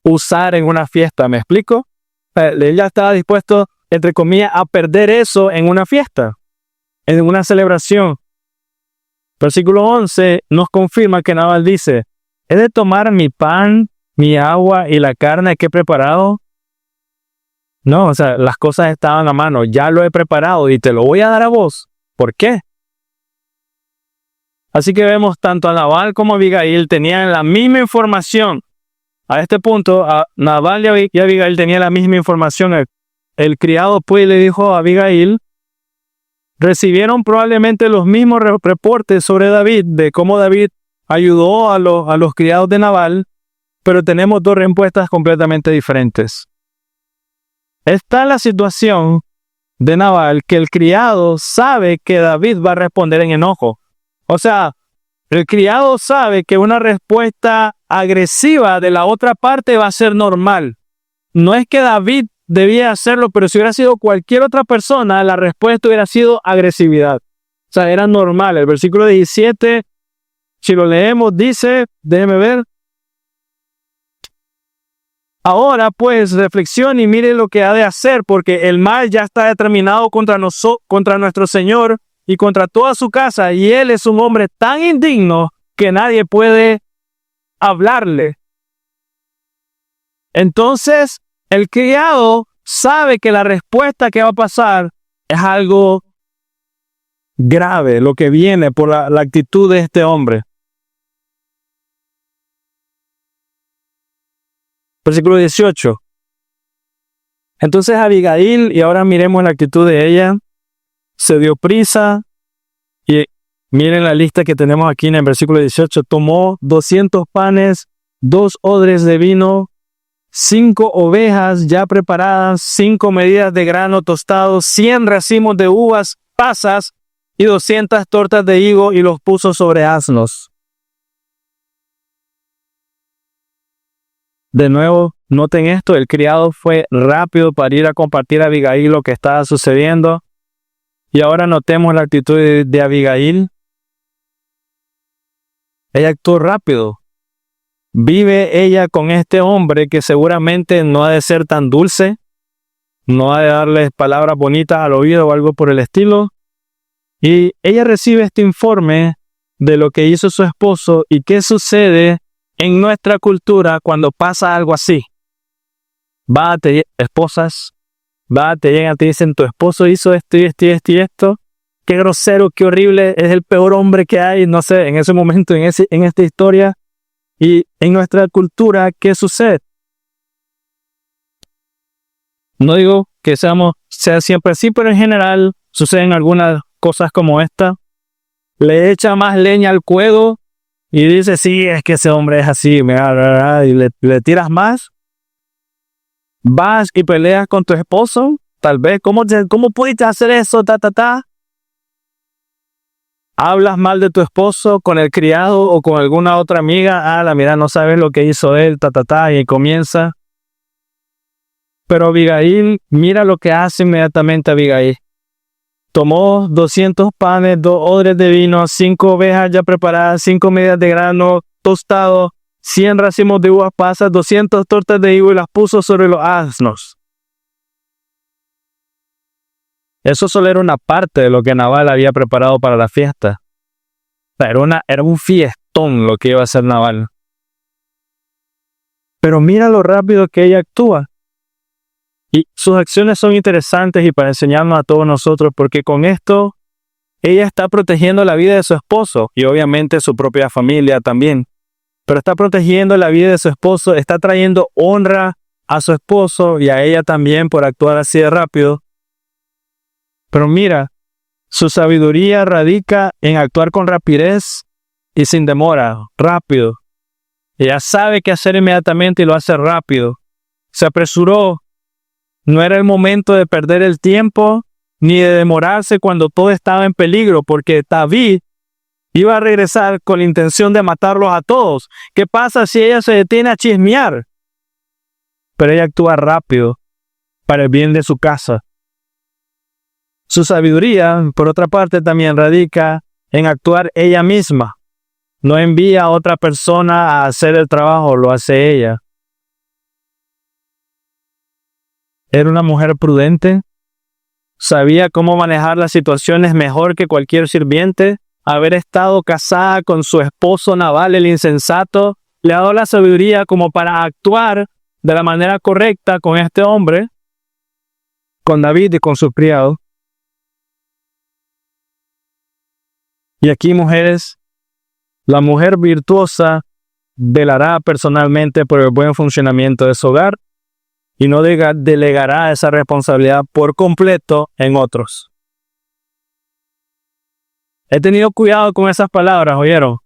usar en una fiesta. ¿Me explico? Él ya estaba dispuesto, entre comillas, a perder eso en una fiesta, en una celebración. Versículo 11 nos confirma que Nabal dice: ¿he de tomar mi pan, mi agua y la carne que he preparado? No, o sea, las cosas estaban a mano, ya lo he preparado y te lo voy a dar a vos. ¿Por qué? Así que vemos tanto a Nabal como a Abigail tenían la misma información. A este punto, Nabal y Abigail tenían la misma información. El criado pues le dijo a Abigail, recibieron probablemente los mismos reportes sobre David, de cómo David ayudó a los criados de Nabal, pero tenemos dos respuestas completamente diferentes. Está la situación de Nabal que el criado sabe que David va a responder en enojo. O sea, el criado sabe que una respuesta agresiva de la otra parte va a ser normal. No es que David debía hacerlo, pero si hubiera sido cualquier otra persona, la respuesta hubiera sido agresividad. O sea, era normal. El versículo 17, si lo leemos, dice, déjeme ver. Ahora pues reflexione y mire lo que ha de hacer, porque el mal ya está determinado contra nuestro Señor y contra toda su casa, y él es un hombre tan indigno que nadie puede hablarle. Entonces, el criado sabe que la respuesta que va a pasar es algo grave, lo que viene por la actitud de este hombre. Versículo 18. Entonces Abigail, y ahora miremos la actitud de ella, se dio prisa, y miren la lista que tenemos aquí en el versículo 18, tomó 200 panes, 2 odres de vino, 5 ovejas ya preparadas, 5 medidas de grano tostado, 100 racimos de uvas pasas y 200 tortas de higo, y los puso sobre asnos. De nuevo, noten esto, el criado fue rápido para ir a compartir a Abigail lo que estaba sucediendo. Y ahora notemos la actitud de Abigail. Ella actuó rápido. Vive ella con este hombre que seguramente no ha de ser tan dulce, no ha de darles palabras bonitas al oído o algo por el estilo. Y ella recibe este informe de lo que hizo su esposo y qué sucede en nuestra cultura cuando pasa algo así. Esposas, te llegan, te dicen, tu esposo hizo esto y esto y esto y esto. Qué grosero, qué horrible, es el peor hombre que hay, no sé, en ese momento, en esta historia. Y en nuestra cultura, ¿qué sucede? No digo que sea siempre así, pero en general suceden algunas cosas como esta. Le echa más leña al fuego y dice, sí, es que ese hombre es así, y le tiras más. Vas y peleas con tu esposo, tal vez, ¿cómo pudiste hacer eso? Hablas mal de tu esposo con el criado o con alguna otra amiga, mira, no sabes lo que hizo él, y comienza. Pero Abigail, mira lo que hace inmediatamente Abigail. Tomó 200 panes, 2 odres de vino, 5 ovejas ya preparadas, 5 medidas de grano tostado, 100 racimos de uvas pasas, 200 tortas de higo, y las puso sobre los asnos. Eso solo era una parte de lo que Nabal había preparado para la fiesta. Era un fiestón lo que iba a hacer Nabal. Pero mira lo rápido que ella actúa. Y sus acciones son interesantes y para enseñarnos a todos nosotros, porque con esto ella está protegiendo la vida de su esposo y obviamente su propia familia también. Pero está protegiendo la vida de su esposo, está trayendo honra a su esposo y a ella también por actuar así de rápido. Pero mira, su sabiduría radica en actuar con rapidez y sin demora, rápido. Ella sabe qué hacer inmediatamente y lo hace rápido. Se apresuró. No era el momento de perder el tiempo ni de demorarse cuando todo estaba en peligro, porque David iba a regresar con la intención de matarlos a todos. ¿Qué pasa si ella se detiene a chismear? Pero ella actúa rápido para el bien de su casa. Su sabiduría, por otra parte, también radica en actuar ella misma. No envía a otra persona a hacer el trabajo, lo hace ella. Era una mujer prudente, sabía cómo manejar las situaciones mejor que cualquier sirviente. Haber estado casada con su esposo Nabal, el insensato, le ha dado la sabiduría como para actuar de la manera correcta con este hombre, con David y con sus criados. Y aquí, mujeres, la mujer virtuosa velará personalmente por el buen funcionamiento de su hogar y no delegará esa responsabilidad por completo en otros. He tenido cuidado con esas palabras, ¿oyeron?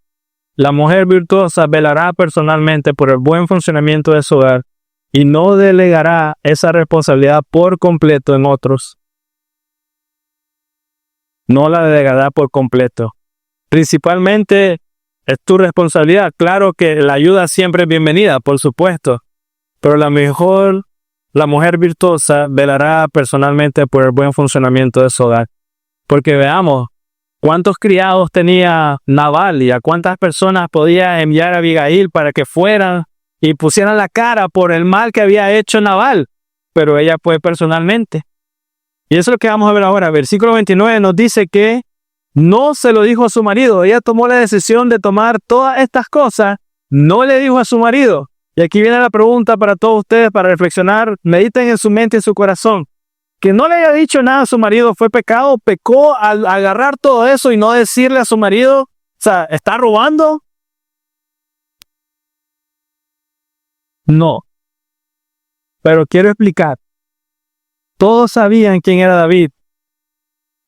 La mujer virtuosa velará personalmente por el buen funcionamiento de su hogar y no delegará esa responsabilidad por completo en otros. No la delegará por completo. Principalmente es tu responsabilidad. Claro que la ayuda siempre es bienvenida, por supuesto, pero la mujer virtuosa velará personalmente por el buen funcionamiento de su hogar. Porque veamos, ¿cuántos criados tenía Nabal y a cuántas personas podía enviar a Abigail para que fueran y pusieran la cara por el mal que había hecho Nabal? Pero ella fue personalmente. Y eso es lo que vamos a ver ahora. Versículo 29 nos dice que no se lo dijo a su marido. Ella tomó la decisión de tomar todas estas cosas. No le dijo a su marido. Y aquí viene la pregunta para todos ustedes para reflexionar. Mediten en su mente y en su corazón. Que no le haya dicho nada a su marido fue pecado. Pecó al agarrar todo eso y no decirle a su marido. O sea, ¿está robando? No. Pero quiero explicar. Todos sabían quién era David.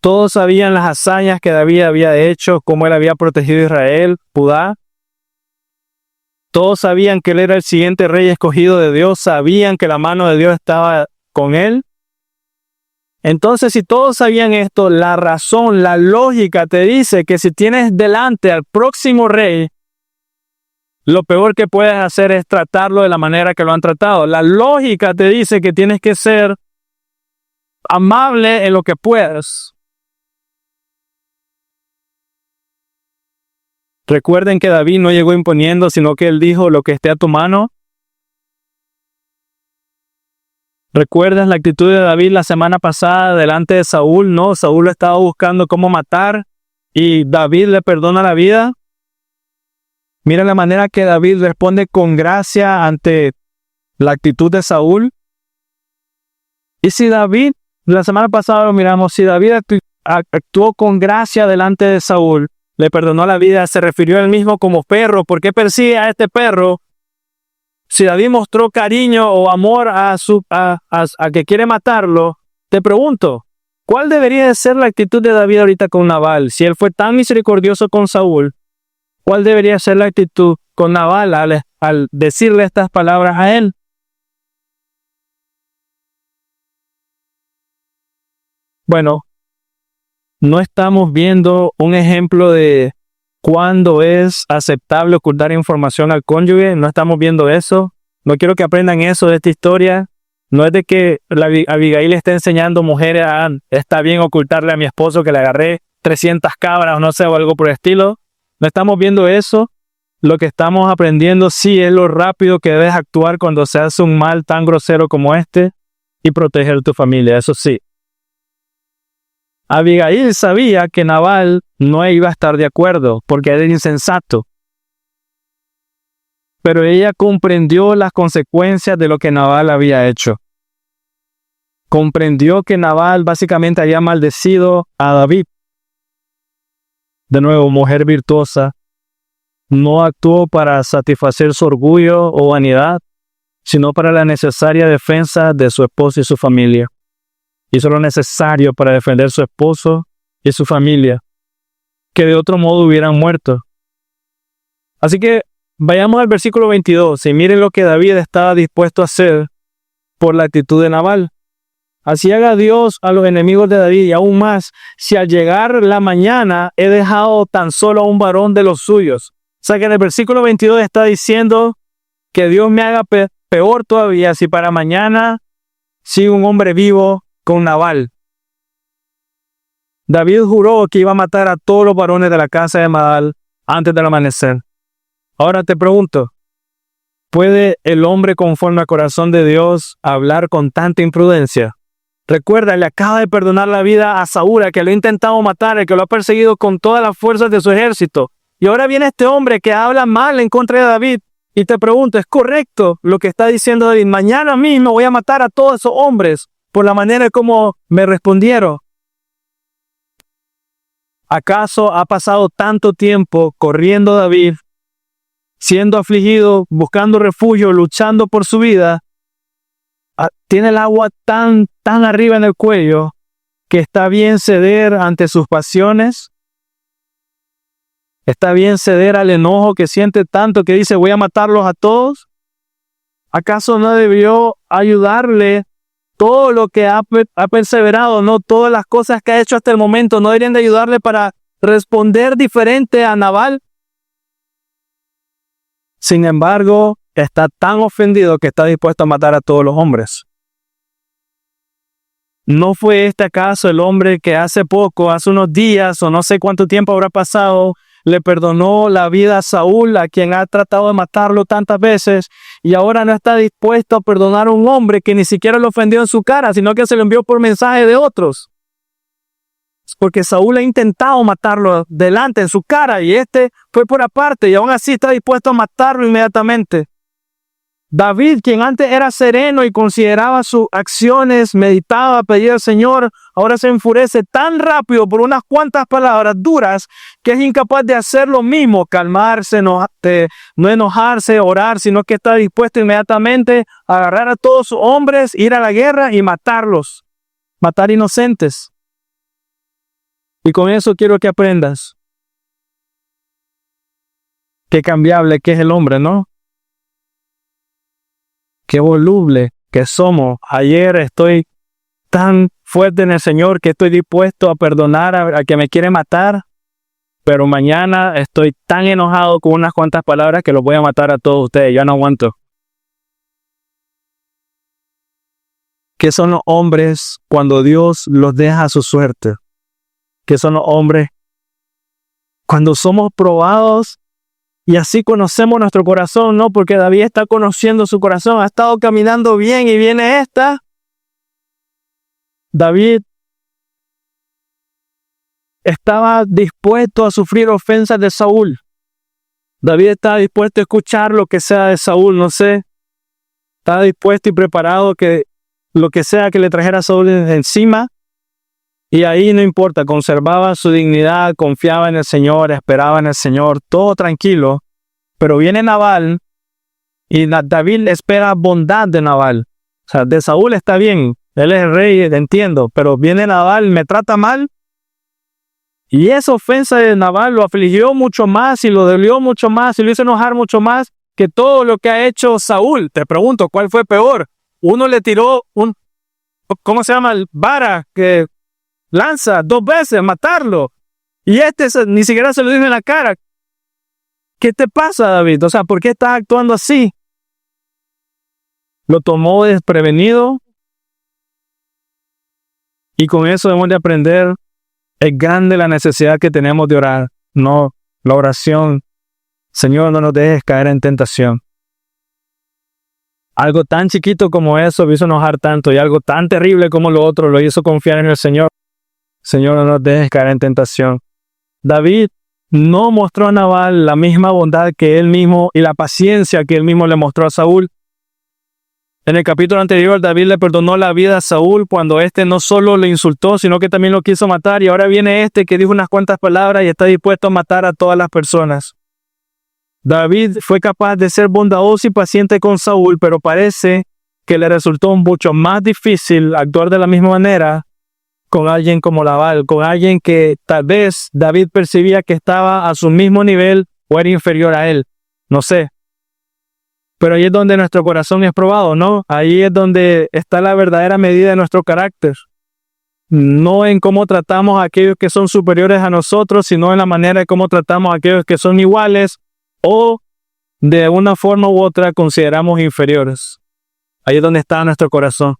Todos sabían las hazañas que David había hecho, cómo él había protegido a Israel, Judá. Todos sabían que él era el siguiente rey escogido de Dios, sabían que la mano de Dios estaba con él. Entonces, si todos sabían esto, la razón, la lógica te dice que si tienes delante al próximo rey, lo peor que puedes hacer es tratarlo de la manera que lo han tratado. La lógica te dice que tienes que ser amable en lo que puedas. Recuerden que David no llegó imponiendo, sino que él dijo lo que esté a tu mano. ¿Recuerdas la actitud de David la semana pasada delante de Saúl? No, Saúl lo estaba buscando cómo matar y David le perdona la vida. Mira la manera que David responde con gracia ante la actitud de Saúl. Y si David, la semana pasada lo miramos, si David actuó con gracia delante de Saúl, le perdonó la vida, se refirió a él mismo como perro. ¿Por qué persigue a este perro? Si David mostró cariño o amor a que quiere matarlo, te pregunto, ¿cuál debería de ser la actitud de David ahorita con Nabal? Si él fue tan misericordioso con Saúl, ¿cuál debería ser la actitud con Nabal al decirle estas palabras a él? Bueno, no estamos viendo un ejemplo de cuándo es aceptable ocultar información al cónyuge. No estamos viendo eso. No quiero que aprendan eso de esta historia. No es de que Abigail esté enseñando mujeres está bien ocultarle a mi esposo que le agarré 300 cabras o no sé, o algo por el estilo. No estamos viendo eso. Lo que estamos aprendiendo sí es lo rápido que debes actuar cuando se hace un mal tan grosero como este y proteger tu familia. Eso sí. Abigail sabía que Nabal no iba a estar de acuerdo porque era insensato. Pero ella comprendió las consecuencias de lo que Nabal había hecho. Comprendió que Nabal básicamente había maldecido a David. De nuevo, mujer virtuosa, no actuó para satisfacer su orgullo o vanidad, sino para la necesaria defensa de su esposo y su familia. Hizo lo necesario para defender a su esposo y su familia, que de otro modo hubieran muerto. Así que vayamos al versículo 22 y miren lo que David estaba dispuesto a hacer por la actitud de Nabal. Así haga Dios a los enemigos de David y aún más, si al llegar la mañana he dejado tan solo a un varón de los suyos. O sea que en el versículo 22 está diciendo que Dios me haga peor todavía si para mañana sigue un hombre vivo con Nabal. David juró que iba a matar a todos los varones de la casa de Nabal antes del amanecer. Ahora te pregunto, ¿puede el hombre conforme al corazón de Dios hablar con tanta imprudencia? Recuerda, le acaba de perdonar la vida a Saúl, al que lo ha intentado matar, el que lo ha perseguido con todas las fuerzas de su ejército. Y ahora viene este hombre que habla mal en contra de David. Y te pregunto, ¿es correcto lo que está diciendo David? Mañana mismo voy a matar a todos esos hombres por la manera como me respondieron. ¿Acaso ha pasado tanto tiempo corriendo David, siendo afligido, buscando refugio, luchando por su vida? Tiene el agua tan arriba en el cuello que está bien ceder ante sus pasiones. Está bien ceder al enojo que siente tanto que dice voy a matarlos a todos. ¿Acaso no debió ayudarle todo lo que ha perseverado, no todas las cosas que ha hecho hasta el momento, no deberían de ayudarle para responder diferente a Nabal? Sin embargo, está tan ofendido que está dispuesto a matar a todos los hombres. ¿No fue este acaso el hombre que hace poco, hace unos días o no sé cuánto tiempo habrá pasado, le perdonó la vida a Saúl, a quien ha tratado de matarlo tantas veces, y ahora no está dispuesto a perdonar a un hombre que ni siquiera lo ofendió en su cara, sino que se lo envió por mensaje de otros? Porque Saúl ha intentado matarlo delante, en su cara, y este fue por aparte, y aún así está dispuesto a matarlo inmediatamente. David, quien antes era sereno y consideraba sus acciones, meditaba, pedía al Señor, ahora se enfurece tan rápido por unas cuantas palabras duras que es incapaz de hacer lo mismo, calmarse, no enojarse, orar, sino que está dispuesto inmediatamente a agarrar a todos sus hombres, ir a la guerra y matarlos, matar inocentes. Y con eso quiero que aprendas qué cambiable que es el hombre, ¿no? Qué voluble que somos. Ayer estoy tan fuerte en el Señor que estoy dispuesto a perdonar a que me quiere matar, pero mañana estoy tan enojado con unas cuantas palabras que los voy a matar a todos ustedes. Ya no aguanto. ¿Qué son los hombres cuando Dios los deja a su suerte? ¿Qué son los hombres cuando somos probados? Y así conocemos nuestro corazón, ¿no? Porque David está conociendo su corazón, ha estado caminando bien y viene esta. David estaba dispuesto a sufrir ofensas de Saúl. David estaba dispuesto a escuchar lo que sea de Saúl, no sé. Estaba dispuesto y preparado que lo que sea que le trajera a Saúl encima. Y ahí no importa, conservaba su dignidad, confiaba en el Señor, esperaba en el Señor, todo tranquilo. Pero viene Nabal y David espera bondad de Nabal. O sea, de Saúl está bien, él es el rey, entiendo, pero viene Nabal, me trata mal. Y esa ofensa de Nabal lo afligió mucho más y lo dolió mucho más y lo hizo enojar mucho más que todo lo que ha hecho Saúl. Te pregunto, ¿cuál fue peor? Uno le tiró ¿cómo se llama? Vara que lanza 2 veces, matarlo. Y ni siquiera se lo dijo en la cara. ¿Qué te pasa, David? O sea, ¿por qué estás actuando así? Lo tomó desprevenido. Y con eso debemos de aprender, es grande la necesidad que tenemos de orar. No, la oración. Señor, no nos dejes caer en tentación. Algo tan chiquito como eso me hizo enojar tanto y algo tan terrible como lo otro lo hizo confiar en el Señor. Señor, no nos dejes caer en tentación. David no mostró a Nabal la misma bondad que él mismo y la paciencia que él mismo le mostró a Saúl. En el capítulo anterior, David le perdonó la vida a Saúl cuando éste no solo le insultó, sino que también lo quiso matar. Y ahora viene este que dijo unas cuantas palabras y está dispuesto a matar a todas las personas. David fue capaz de ser bondadoso y paciente con Saúl, pero parece que le resultó mucho más difícil actuar de la misma manera con alguien como Nabal, con alguien que tal vez David percibía que estaba a su mismo nivel o era inferior a él. No sé. Pero ahí es donde nuestro corazón es probado, ¿no? Ahí es donde está la verdadera medida de nuestro carácter. No en cómo tratamos a aquellos que son superiores a nosotros, sino en la manera de cómo tratamos a aquellos que son iguales o de una forma u otra consideramos inferiores. Ahí es donde está nuestro corazón.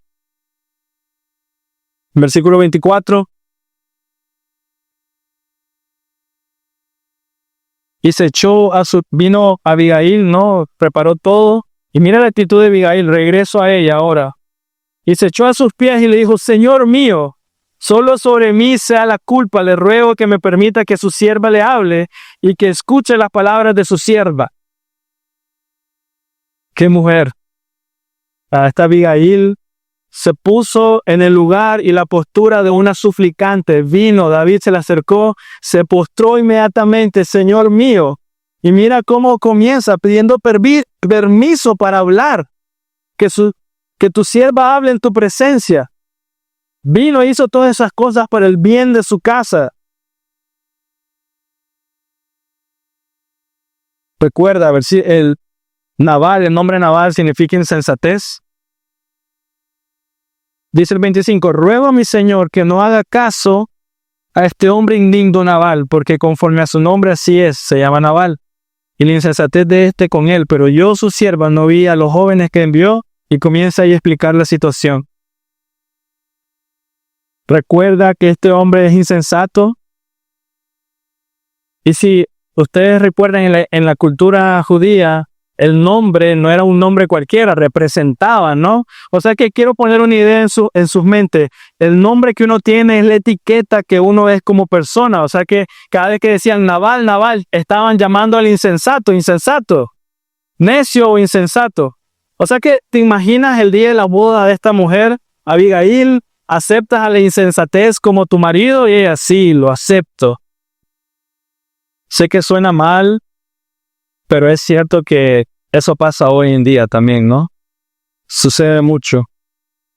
Versículo 24. y se echó vino Abigail, ¿no? Preparó todo. Y mira la actitud de Abigail, regreso a ella ahora. Y se echó a sus pies y le dijo, Señor mío, solo sobre mí sea la culpa, le ruego que me permita que su sierva le hable y que escuche las palabras de su sierva. ¡Qué mujer! Esta Abigail se puso en el lugar y la postura de una suplicante. Vino, David se le acercó, se postró inmediatamente, Señor mío. Y mira cómo comienza pidiendo permiso para hablar. Que tu sierva hable en tu presencia. Vino e hizo todas esas cosas para el bien de su casa. Recuerda, a ver si el nombre Nabal significa insensatez. Dice el 25, ruego a mi Señor que no haga caso a este hombre indigno Nabal, porque conforme a su nombre así es, se llama Nabal, y la insensatez de este con él, pero yo, su sierva, no vi a los jóvenes que envió, y comienza ahí a explicar la situación. Recuerda que este hombre es insensato, y si ustedes recuerdan en la cultura judía, el nombre no era un nombre cualquiera, representaba, ¿no? O sea que quiero poner una idea en sus mentes. El nombre que uno tiene es la etiqueta que uno es como persona. O sea que cada vez que decían Nabal, Nabal, estaban llamando al insensato, insensato, necio o insensato. O sea que te imaginas el día de la boda de esta mujer, Abigail, ¿aceptas a la insensatez como tu marido? Y ella, sí, lo acepto. Sé que suena mal, pero es cierto que eso pasa hoy en día también, ¿no? Sucede mucho.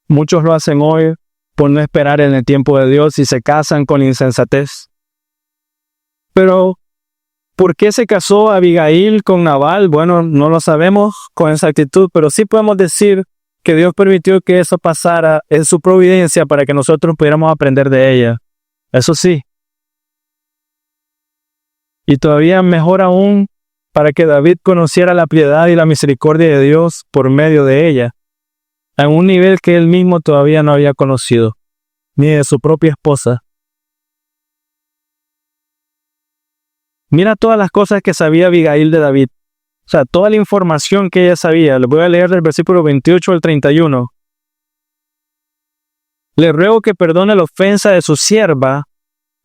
Muchos lo hacen hoy por no esperar en el tiempo de Dios y se casan con insensatez. Pero, ¿por qué se casó Abigail con Nabal? Bueno, no lo sabemos con exactitud, pero sí podemos decir que Dios permitió que eso pasara en su providencia para que nosotros pudiéramos aprender de ella. Eso sí. Y todavía mejor aún, para que David conociera la piedad y la misericordia de Dios por medio de ella, a un nivel que él mismo todavía no había conocido, ni de su propia esposa. Mira todas las cosas que sabía Abigail de David, o sea, toda la información que ella sabía. Les voy a leer del versículo 28 al 31. Le ruego que perdone la ofensa de su sierva,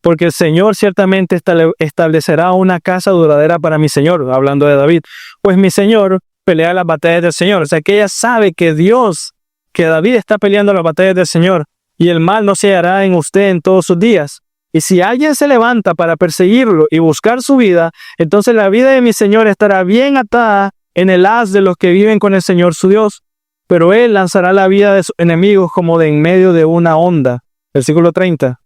porque el Señor ciertamente establecerá una casa duradera para mi Señor, hablando de David. Pues mi Señor pelea las batallas del Señor. O sea que ella sabe que David está peleando las batallas del Señor, y el mal no se hará en usted en todos sus días. Y si alguien se levanta para perseguirlo y buscar su vida, entonces la vida de mi Señor estará bien atada en el haz de los que viven con el Señor su Dios. Pero él lanzará la vida de sus enemigos como de en medio de una onda. Versículo 30.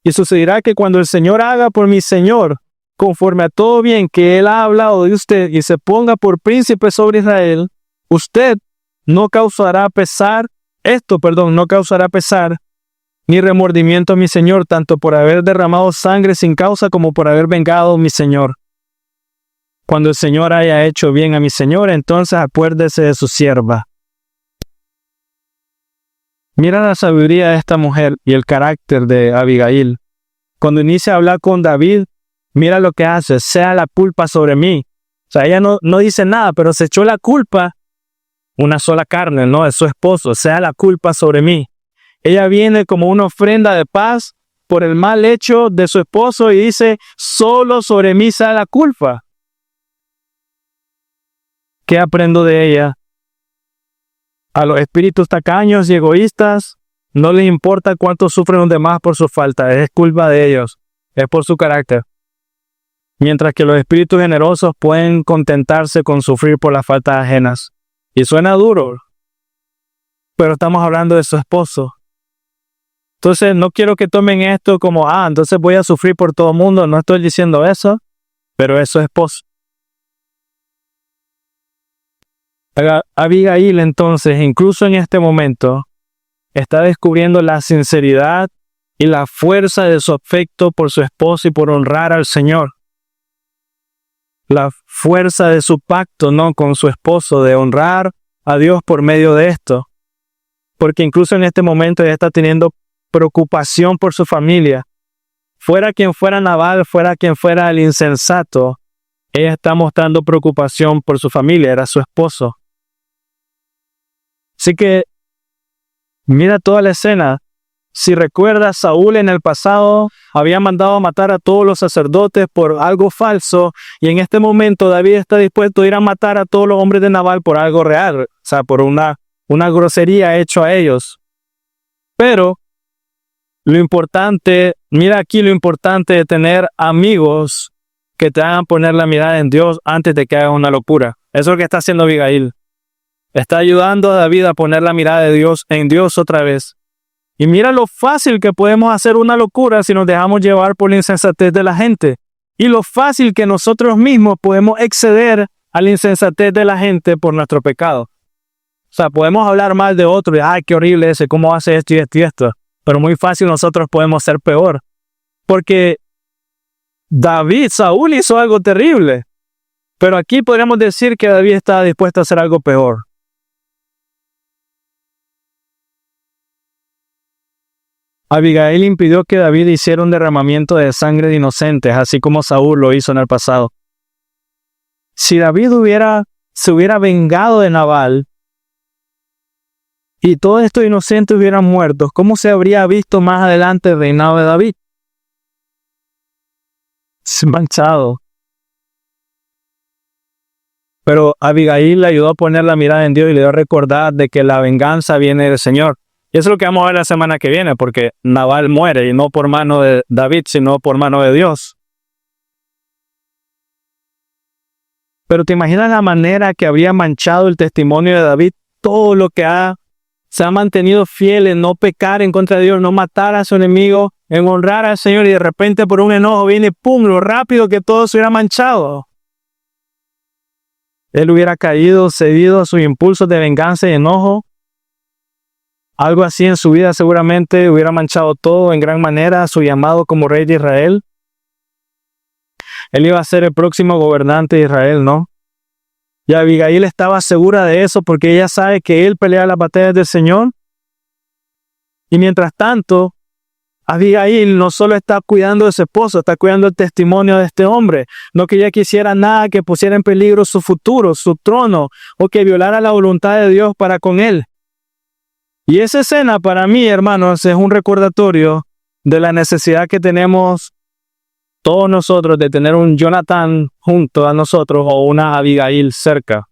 Y sucederá que cuando el Señor haga por mi Señor, conforme a todo bien que Él ha hablado de usted, y se ponga por príncipe sobre Israel, usted no causará pesar, ni remordimiento a mi Señor, tanto por haber derramado sangre sin causa como por haber vengado a mi Señor. Cuando el Señor haya hecho bien a mi Señor, entonces acuérdese de su sierva. Mira la sabiduría de esta mujer y el carácter de Abigail. Cuando inicia a hablar con David, mira lo que hace, sea la culpa sobre mí. O sea, ella no dice nada, pero se echó la culpa, una sola carne, ¿no? Es su esposo, sea la culpa sobre mí. Ella viene como una ofrenda de paz por el mal hecho de su esposo y dice, solo sobre mí sea la culpa. ¿Qué aprendo de ella? A los espíritus tacaños y egoístas no les importa cuánto sufren los demás por su falta, es culpa de ellos, es por su carácter. Mientras que los espíritus generosos pueden contentarse con sufrir por las faltas ajenas. Y suena duro, pero estamos hablando de su esposo. Entonces no quiero que tomen esto como, entonces voy a sufrir por todo el mundo, no estoy diciendo eso, pero es su esposo. Abigail entonces, incluso en este momento, está descubriendo la sinceridad y la fuerza de su afecto por su esposo y por honrar al Señor. La fuerza de su pacto, ¿no?, con su esposo, de honrar a Dios por medio de esto. Porque incluso en este momento ella está teniendo preocupación por su familia. Fuera quien fuera Nabal, fuera quien fuera el insensato, ella está mostrando preocupación por su familia, era su esposo. Así que mira toda la escena. Si recuerdas, Saúl en el pasado había mandado a matar a todos los sacerdotes por algo falso, y en este momento David está dispuesto a ir a matar a todos los hombres de Nabal por algo real, o sea, por una grosería hecho a ellos. Pero lo importante, mira aquí lo importante de tener amigos que te hagan poner la mirada en Dios antes de que hagas una locura. Eso es lo que está haciendo Abigail. Está ayudando a David a poner la mirada de Dios en Dios otra vez. Y mira lo fácil que podemos hacer una locura si nos dejamos llevar por la insensatez de la gente. Y lo fácil que nosotros mismos podemos exceder a la insensatez de la gente por nuestro pecado. O sea, podemos hablar mal de otro y, ay, qué horrible ese, cómo hace esto y esto y esto. Pero muy fácil nosotros podemos ser peor. Porque Saúl hizo algo terrible. Pero aquí podríamos decir que David estaba dispuesto a hacer algo peor. Abigail impidió que David hiciera un derramamiento de sangre de inocentes, así como Saúl lo hizo en el pasado. Si David se hubiera vengado de Nabal y todos estos inocentes hubieran muerto, ¿cómo se habría visto más adelante el reinado de David? Manchado. Pero Abigail le ayudó a poner la mirada en Dios y le dio a recordar de que la venganza viene del Señor. Y eso es lo que vamos a ver la semana que viene, porque Nabal muere, y no por mano de David, sino por mano de Dios. Pero ¿te imaginas la manera que habría manchado el testimonio de David? Todo lo que se ha mantenido fiel en no pecar en contra de Dios, no matar a su enemigo, en honrar al Señor, y de repente por un enojo viene, ¡pum!, lo rápido que todo se hubiera manchado. Él hubiera caído, cedido a sus impulsos de venganza y enojo. Algo así en su vida seguramente hubiera manchado todo en gran manera, su llamado como rey de Israel. Él iba a ser el próximo gobernante de Israel, ¿no? Y Abigail estaba segura de eso porque ella sabe que él pelea las batallas del Señor. Y mientras tanto, Abigail no solo está cuidando de su esposo, está cuidando el testimonio de este hombre. No que ella quisiera nada que pusiera en peligro su futuro, su trono, o que violara la voluntad de Dios para con él. Y esa escena para mí, hermanos, es un recordatorio de la necesidad que tenemos todos nosotros de tener un Jonatán junto a nosotros o una Abigail cerca.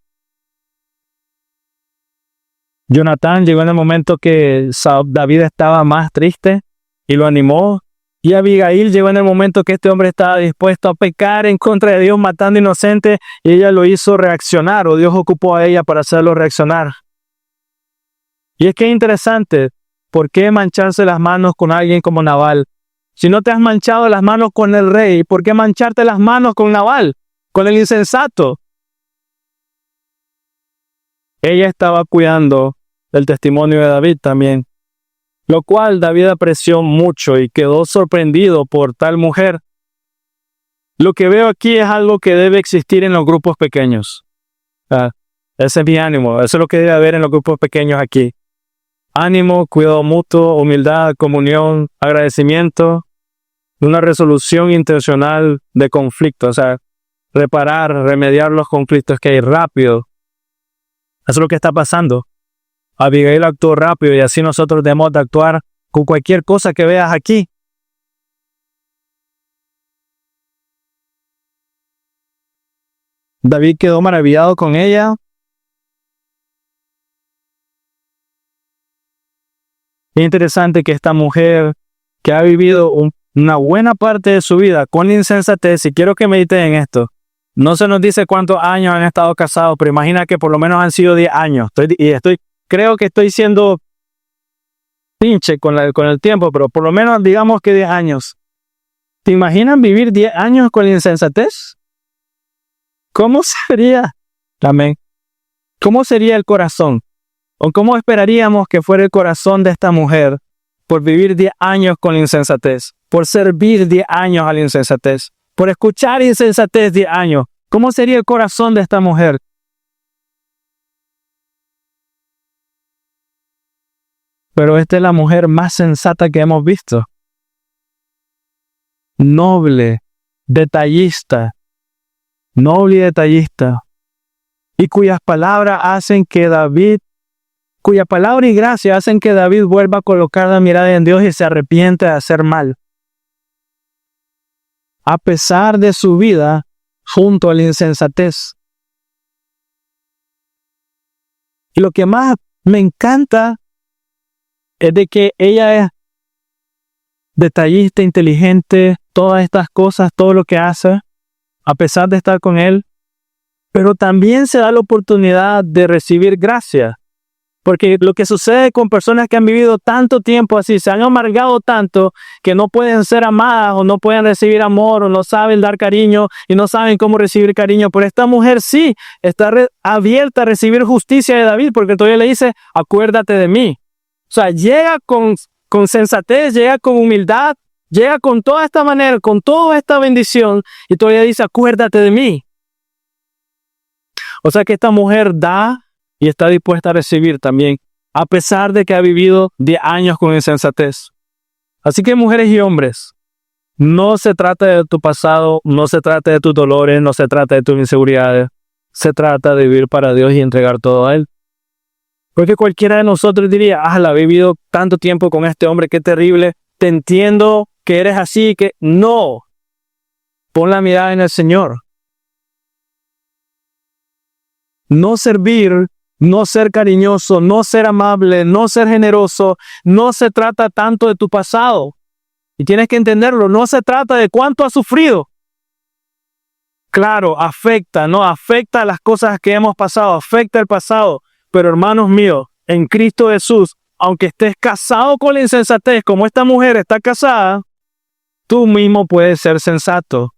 Jonatán llegó en el momento que David estaba más triste y lo animó. Y Abigail llegó en el momento que este hombre estaba dispuesto a pecar en contra de Dios, matando inocentes, y ella lo hizo reaccionar, o Dios ocupó a ella para hacerlo reaccionar. Y es que es interesante, ¿por qué mancharse las manos con alguien como Nabal? Si no te has manchado las manos con el rey, ¿por qué mancharte las manos con Nabal, con el insensato? Ella estaba cuidando del testimonio de David también, lo cual David apreció mucho y quedó sorprendido por tal mujer. Lo que veo aquí es algo que debe existir en los grupos pequeños. Ese es mi ánimo, eso es lo que debe haber en los grupos pequeños aquí. Ánimo, cuidado mutuo, humildad, comunión, agradecimiento, una resolución intencional de conflictos, o sea, reparar, remediar los conflictos que hay rápido. Eso es lo que está pasando. Abigail actuó rápido y así nosotros debemos de actuar con cualquier cosa que veas aquí. David quedó maravillado con ella. Es interesante que esta mujer que ha vivido una buena parte de su vida con insensatez, y quiero que mediten en esto, no se nos dice cuántos años han estado casados, pero imagina que por lo menos han sido 10 años. Creo que estoy siendo pinche con el tiempo, pero por lo menos digamos que 10 años. ¿Te imaginan vivir 10 años con insensatez? ¿Cómo sería? Amén. ¿Cómo sería el corazón? ¿O cómo esperaríamos que fuera el corazón de esta mujer por vivir 10 años con insensatez? Por servir 10 años a la insensatez. Por escuchar insensatez 10 años. ¿Cómo sería el corazón de esta mujer? Pero esta es la mujer más sensata que hemos visto. Noble, detallista, noble y detallista, y cuyas palabras y gracia hacen que David vuelva a colocar la mirada en Dios y se arrepiente de hacer mal. A pesar de su vida junto a la insensatez. Y lo que más me encanta es de que ella es detallista, inteligente, todas estas cosas, todo lo que hace, a pesar de estar con él, pero también se da la oportunidad de recibir gracia. Porque lo que sucede con personas que han vivido tanto tiempo así, se han amargado tanto que no pueden ser amadas o no pueden recibir amor o no saben dar cariño y no saben cómo recibir cariño. Pero esta mujer sí está abierta a recibir justicia de David porque todavía le dice, acuérdate de mí. O sea, llega con sensatez, llega con humildad, llega con toda esta manera, con toda esta bendición y todavía dice, acuérdate de mí. O sea que esta mujer da y está dispuesta a recibir también, a pesar de que ha vivido 10 años con insensatez. Así que mujeres y hombres, no se trata de tu pasado, no se trata de tus dolores, no se trata de tus inseguridades. Se trata de vivir para Dios y entregar todo a Él. Porque cualquiera de nosotros diría, he vivido tanto tiempo con este hombre, qué terrible, te entiendo que eres así, que no. Pon la mirada en el Señor. No servir, no ser cariñoso, no ser amable, no ser generoso, no se trata tanto de tu pasado. Y tienes que entenderlo, no se trata de cuánto has sufrido. Claro, afecta, ¿no? Afecta las cosas que hemos pasado, afecta el pasado. Pero hermanos míos, en Cristo Jesús, aunque estés casado con la insensatez, como esta mujer está casada, tú mismo puedes ser sensato.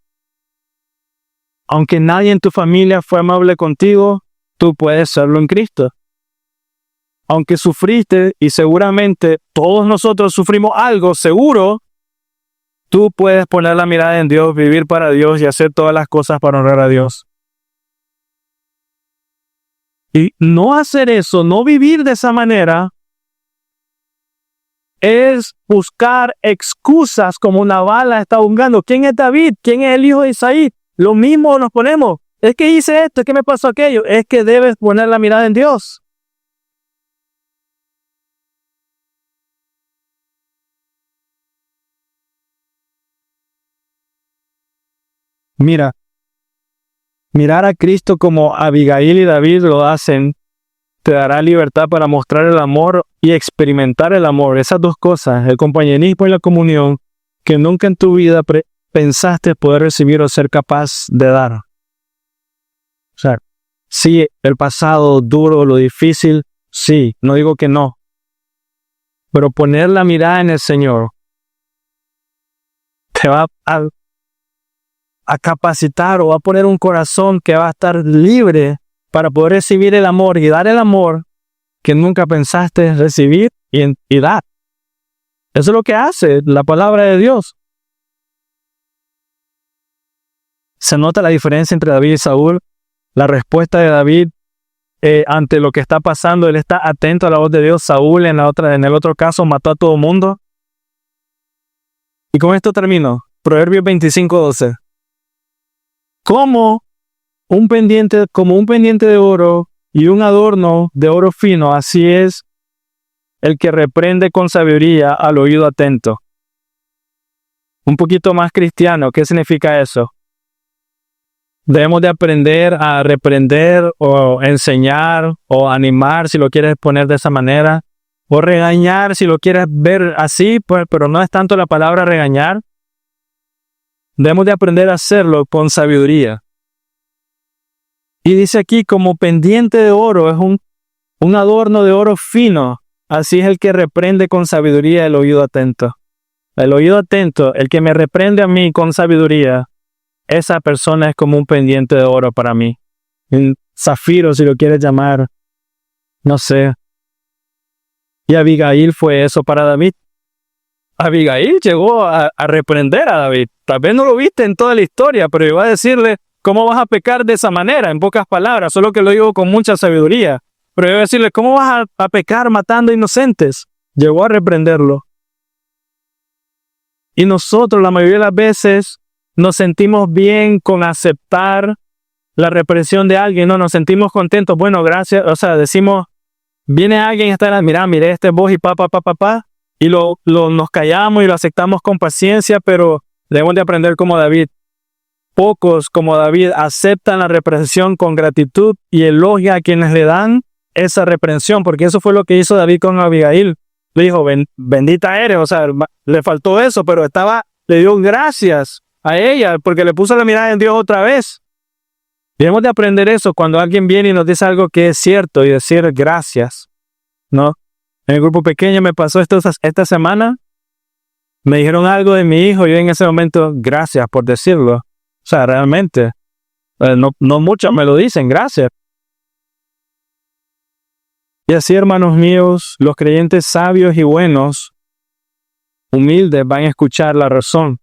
Aunque nadie en tu familia fue amable contigo, tú puedes serlo en Cristo. Aunque sufriste, y seguramente todos nosotros sufrimos algo, seguro, tú puedes poner la mirada en Dios, vivir para Dios y hacer todas las cosas para honrar a Dios. Y no hacer eso, no vivir de esa manera, es buscar excusas como Nabal está buscando. ¿Quién es David? ¿Quién es el hijo de Isaí? Lo mismo nos ponemos. Es que hice esto, es que me pasó aquello. Es que debes poner la mirada en Dios. Mira, mirar a Cristo como Abigail y David lo hacen, te dará libertad para mostrar el amor y experimentar el amor. Esas dos cosas, el compañerismo y la comunión, que nunca en tu vida pensaste poder recibir o ser capaz de dar. O sea, sí, el pasado duro, lo difícil, sí, no digo que no. Pero poner la mirada en el Señor te va a capacitar o va a poner un corazón que va a estar libre para poder recibir el amor y dar el amor que nunca pensaste recibir y dar. Eso es lo que hace la palabra de Dios. Se nota la diferencia entre David y Saúl. La respuesta de David ante lo que está pasando, él está atento a la voz de Dios. Saúl en el otro caso mató a todo el mundo. Y con esto termino. Proverbios 25:12. Como un pendiente de oro y un adorno de oro fino, así es el que reprende con sabiduría al oído atento. Un poquito más cristiano, ¿qué significa eso? Debemos de aprender a reprender o enseñar o animar, si lo quieres poner de esa manera, o regañar, si lo quieres ver así, pues, pero no es tanto la palabra regañar. Debemos de aprender a hacerlo con sabiduría. Y dice aquí, como pendiente de oro, es un adorno de oro fino, así es el que reprende con sabiduría el oído atento. El oído atento, el que me reprende a mí con sabiduría, esa persona es como un pendiente de oro para mí. Un zafiro, si lo quieres llamar. No sé. Y Abigail fue eso para David. Abigail llegó a reprender a David. Tal vez no lo viste en toda la historia, pero iba a decirle, ¿cómo vas a pecar de esa manera? En pocas palabras, solo que lo digo con mucha sabiduría. Pero iba a decirle, ¿cómo vas a pecar matando inocentes? Llegó a reprenderlo. Y nosotros, la mayoría de las veces, nos sentimos bien con aceptar la reprensión de alguien, no nos sentimos contentos, bueno, gracias, o sea, decimos, viene alguien y está, mire, este es vos y papá, y nos callamos y lo aceptamos con paciencia, pero debemos de aprender como David. Pocos como David aceptan la reprensión con gratitud y elogia a quienes le dan esa reprensión, porque eso fue lo que hizo David con Abigail. Le dijo, bendita eres, o sea, le faltó eso, pero le dio gracias a ella porque le puso la mirada en Dios otra vez. Debemos de aprender eso cuando alguien viene y nos dice algo que es cierto y decir gracias, ¿no? En el grupo pequeño me pasó esta semana, me dijeron algo de mi hijo y yo en ese momento, gracias por decirlo. O sea, realmente, no muchos me lo dicen, gracias. Y así, hermanos míos, los creyentes sabios y buenos, humildes, van a escuchar la razón.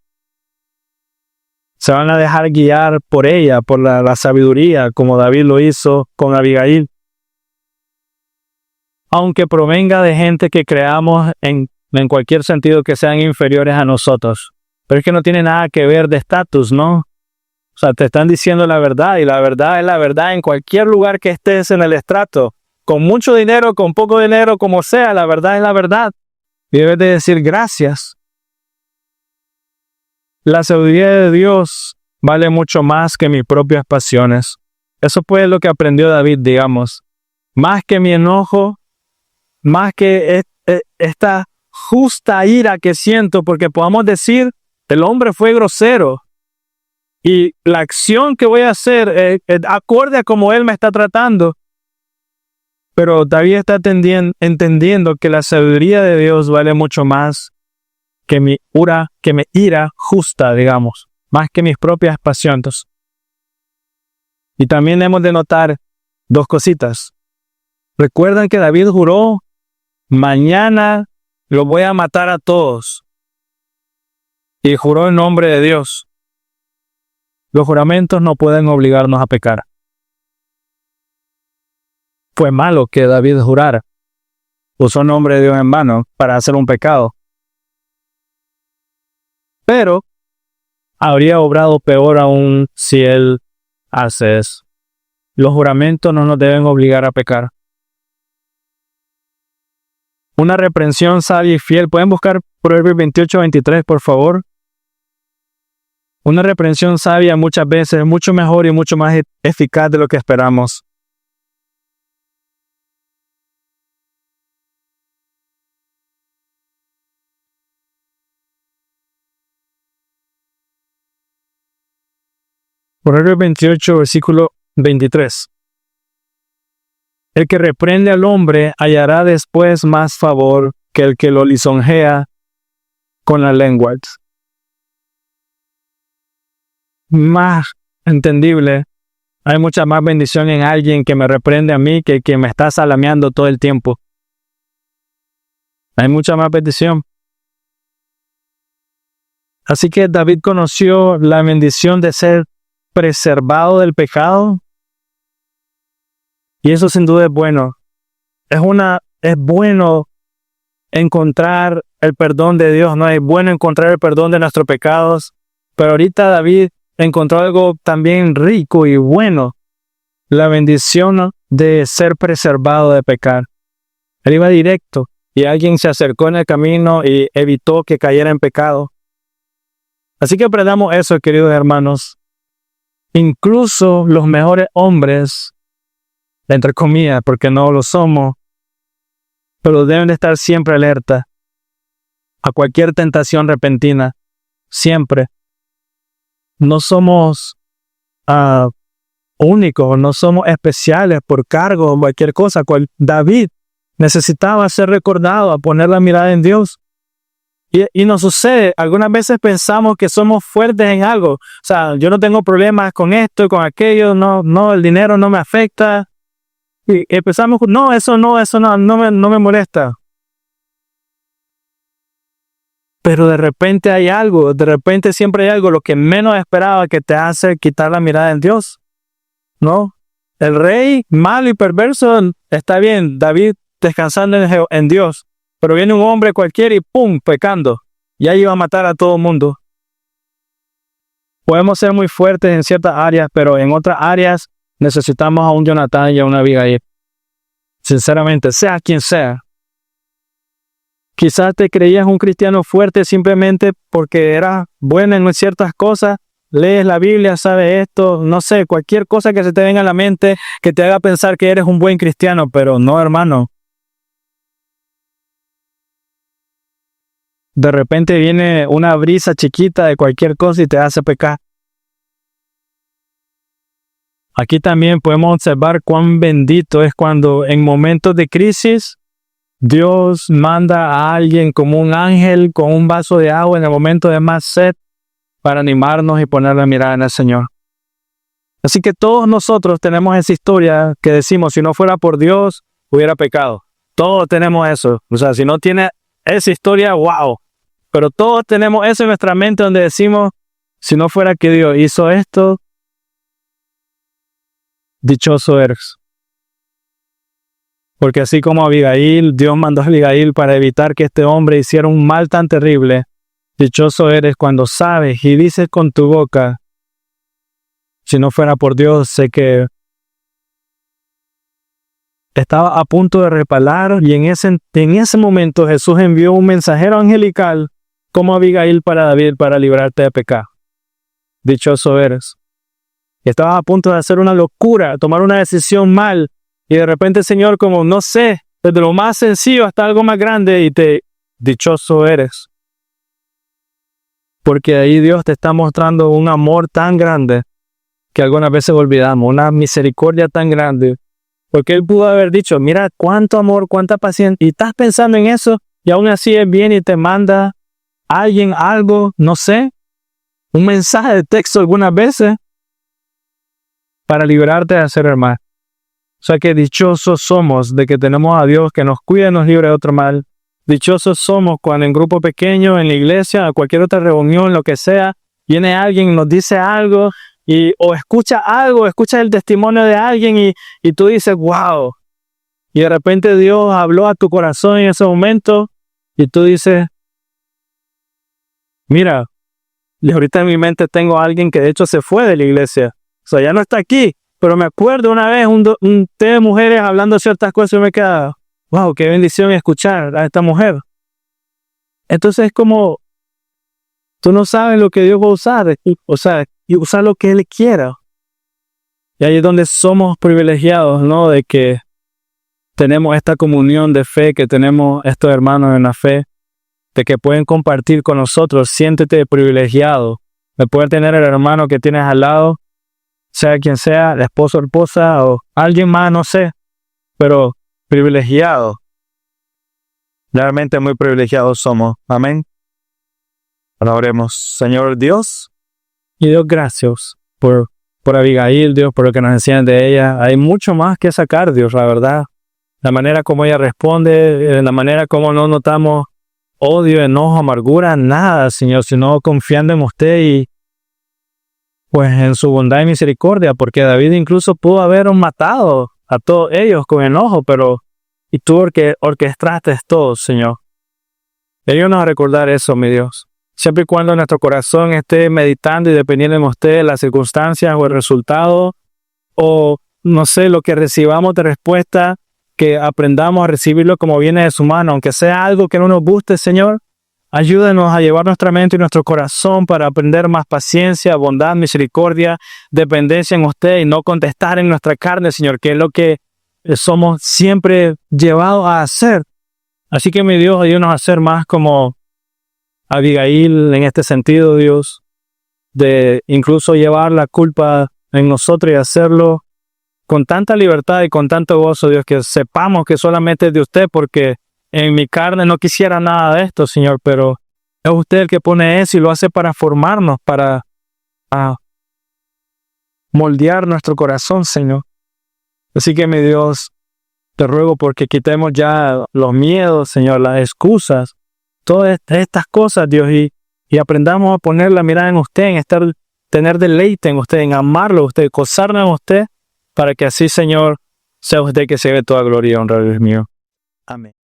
Se van a dejar guiar por ella, por la sabiduría, como David lo hizo con Abigail. Aunque provenga de gente que creamos en cualquier sentido que sean inferiores a nosotros. Pero es que no tiene nada que ver de estatus, ¿no? O sea, te están diciendo la verdad y la verdad es la verdad en cualquier lugar que estés en el estrato. Con mucho dinero, con poco dinero, como sea, la verdad es la verdad. Y debes de decir gracias. La sabiduría de Dios vale mucho más que mis propias pasiones. Eso fue lo que aprendió David, digamos. Más que mi enojo, más que esta justa ira que siento, porque podamos decir, el hombre fue grosero. Y la acción que voy a hacer acorde a como él me está tratando. Pero David está entendiendo que la sabiduría de Dios vale mucho más que mi ira justa, digamos, más que mis propias pasiones. Y también hemos de notar dos cositas. Recuerdan que David juró, mañana los voy a matar a todos. Y juró en nombre de Dios. Los juramentos no pueden obligarnos a pecar. Fue malo que David jurara. Usó el nombre de Dios en vano para hacer un pecado. Pero habría obrado peor aún si él hace eso. Los juramentos no nos deben obligar a pecar. Una reprensión sabia y fiel. ¿Pueden buscar Proverbios 28-23, por favor? Una reprensión sabia muchas veces es mucho mejor y mucho más eficaz de lo que esperamos. Proverbios 28, versículo 23. El que reprende al hombre hallará después más favor que el que lo lisonjea con la lengua. Más entendible. Hay mucha más bendición en alguien que me reprende a mí que me está salameando todo el tiempo. Hay mucha más bendición. Así que David conoció la bendición de ser preservado del pecado. Y eso sin duda es bueno. Es bueno encontrar el perdón de Dios, ¿no? Es bueno encontrar el perdón de nuestros pecados. Pero ahorita David encontró algo también rico y bueno. La bendición de ser preservado de pecar. Él iba directo y alguien se acercó en el camino y evitó que cayera en pecado. Así que aprendamos eso, queridos hermanos. Incluso los mejores hombres, entre comillas, porque no lo somos, pero deben de estar siempre alerta a cualquier tentación repentina. Siempre. No somos únicos, no somos especiales por cargo o cualquier cosa. David necesitaba ser recordado a poner la mirada en Dios. Y nos sucede, algunas veces pensamos que somos fuertes en algo. O sea, yo no tengo problemas con esto y con aquello, no, el dinero no me afecta. Y empezamos, eso no me molesta. Pero de repente hay algo, de repente siempre hay algo, lo que menos esperaba que te hace quitar la mirada en Dios. ¿No? El rey malo y perverso está bien, David descansando en Dios. Pero viene un hombre cualquiera y ¡pum!, pecando. Y ahí iba a matar a todo el mundo. Podemos ser muy fuertes en ciertas áreas, pero en otras áreas necesitamos a un Jonatán y a una Abigail. Sinceramente, sea quien sea. Quizás te creías un cristiano fuerte simplemente porque eras bueno en ciertas cosas. Lees la Biblia, sabes esto, no sé, cualquier cosa que se te venga a la mente que te haga pensar que eres un buen cristiano, pero no, hermano. De repente viene una brisa chiquita de cualquier cosa y te hace pecar. Aquí también podemos observar cuán bendito es cuando en momentos de crisis Dios manda a alguien como un ángel con un vaso de agua en el momento de más sed para animarnos y poner la mirada en el Señor. Así que todos nosotros tenemos esa historia que decimos, si no fuera por Dios, hubiera pecado. Todos tenemos eso. O sea, si no tiene esa historia, wow. Pero todos tenemos eso en nuestra mente donde decimos, si no fuera que Dios hizo esto, dichoso eres. Porque así como Abigail, Dios mandó a Abigail para evitar que este hombre hiciera un mal tan terrible, dichoso eres cuando sabes y dices con tu boca, si no fuera por Dios, sé que estaba a punto de reparar y en ese momento Jesús envió un mensajero angelical como Abigail para David para librarte de pecado. Dichoso eres. Estabas a punto de hacer una locura, tomar una decisión mal y de repente el Señor como, no sé, desde lo más sencillo hasta algo más grande y dichoso eres. Porque ahí Dios te está mostrando un amor tan grande que algunas veces olvidamos, una misericordia tan grande. Porque Él pudo haber dicho, mira cuánto amor, cuánta paciencia, y estás pensando en eso y aún así Él viene y te manda a alguien algo, no sé, un mensaje de texto algunas veces para librarte de hacer el mal. O sea que dichosos somos de que tenemos a Dios que nos cuida y nos libre de otro mal. Dichosos somos cuando en grupo pequeño, en la iglesia, a cualquier otra reunión, lo que sea, viene alguien y nos dice algo o escucha algo, escucha el testimonio de alguien y tú dices, wow. Y de repente Dios habló a tu corazón en ese momento y tú dices, mira, y ahorita en mi mente tengo a alguien que de hecho se fue de la iglesia. O sea, ya no está aquí. Pero me acuerdo una vez un té de mujeres hablando ciertas cosas y me queda, wow, qué bendición escuchar a esta mujer. Entonces es como, tú no sabes lo que Dios va a usar, y usar lo que Él quiera. Y ahí es donde somos privilegiados, ¿no? De que tenemos esta comunión de fe, que tenemos estos hermanos en la fe, de que pueden compartir con nosotros. Siéntete privilegiado de poder tener el hermano que tienes al lado, sea quien sea, el esposo o esposa o alguien más, no sé, pero privilegiado. Realmente muy privilegiados somos. Amén. Ahora oremos. Señor Dios, y Dios, gracias por Abigail, Dios, por lo que nos enseñan de ella. Hay mucho más que sacar, Dios, la verdad. La manera como ella responde, la manera como no notamos odio, enojo, amargura, nada, Señor, sino confiando en usted y pues en su bondad y misericordia, porque David incluso pudo haber matado a todos ellos con enojo, pero y tú orquestaste todo, Señor. Ayúdanos a recordar eso, mi Dios. Siempre y cuando nuestro corazón esté meditando y dependiendo de usted, las circunstancias o el resultado, o no sé, lo que recibamos de respuesta, que aprendamos a recibirlo como viene de su mano, aunque sea algo que no nos guste, Señor. Ayúdanos a llevar nuestra mente y nuestro corazón para aprender más paciencia, bondad, misericordia, dependencia en usted y no contestar en nuestra carne, Señor, que es lo que somos siempre llevados a hacer. Así que, mi Dios, ayúdanos a ser más como Abigail en este sentido, Dios, de incluso llevar la culpa en nosotros y hacerlo con tanta libertad y con tanto gozo, Dios, que sepamos que solamente es de usted, porque en mi carne no quisiera nada de esto, Señor, pero es usted el que pone eso y lo hace para formarnos, para moldear nuestro corazón, Señor. Así que, mi Dios, te ruego porque quitemos ya los miedos, Señor, las excusas, todas estas cosas, Dios, y aprendamos a poner la mirada en usted, en tener deleite en usted, en amarlo a usted, gozarnos en usted, para que así, Señor, sea usted que se ve toda gloria y honra, Dios mío. Amén.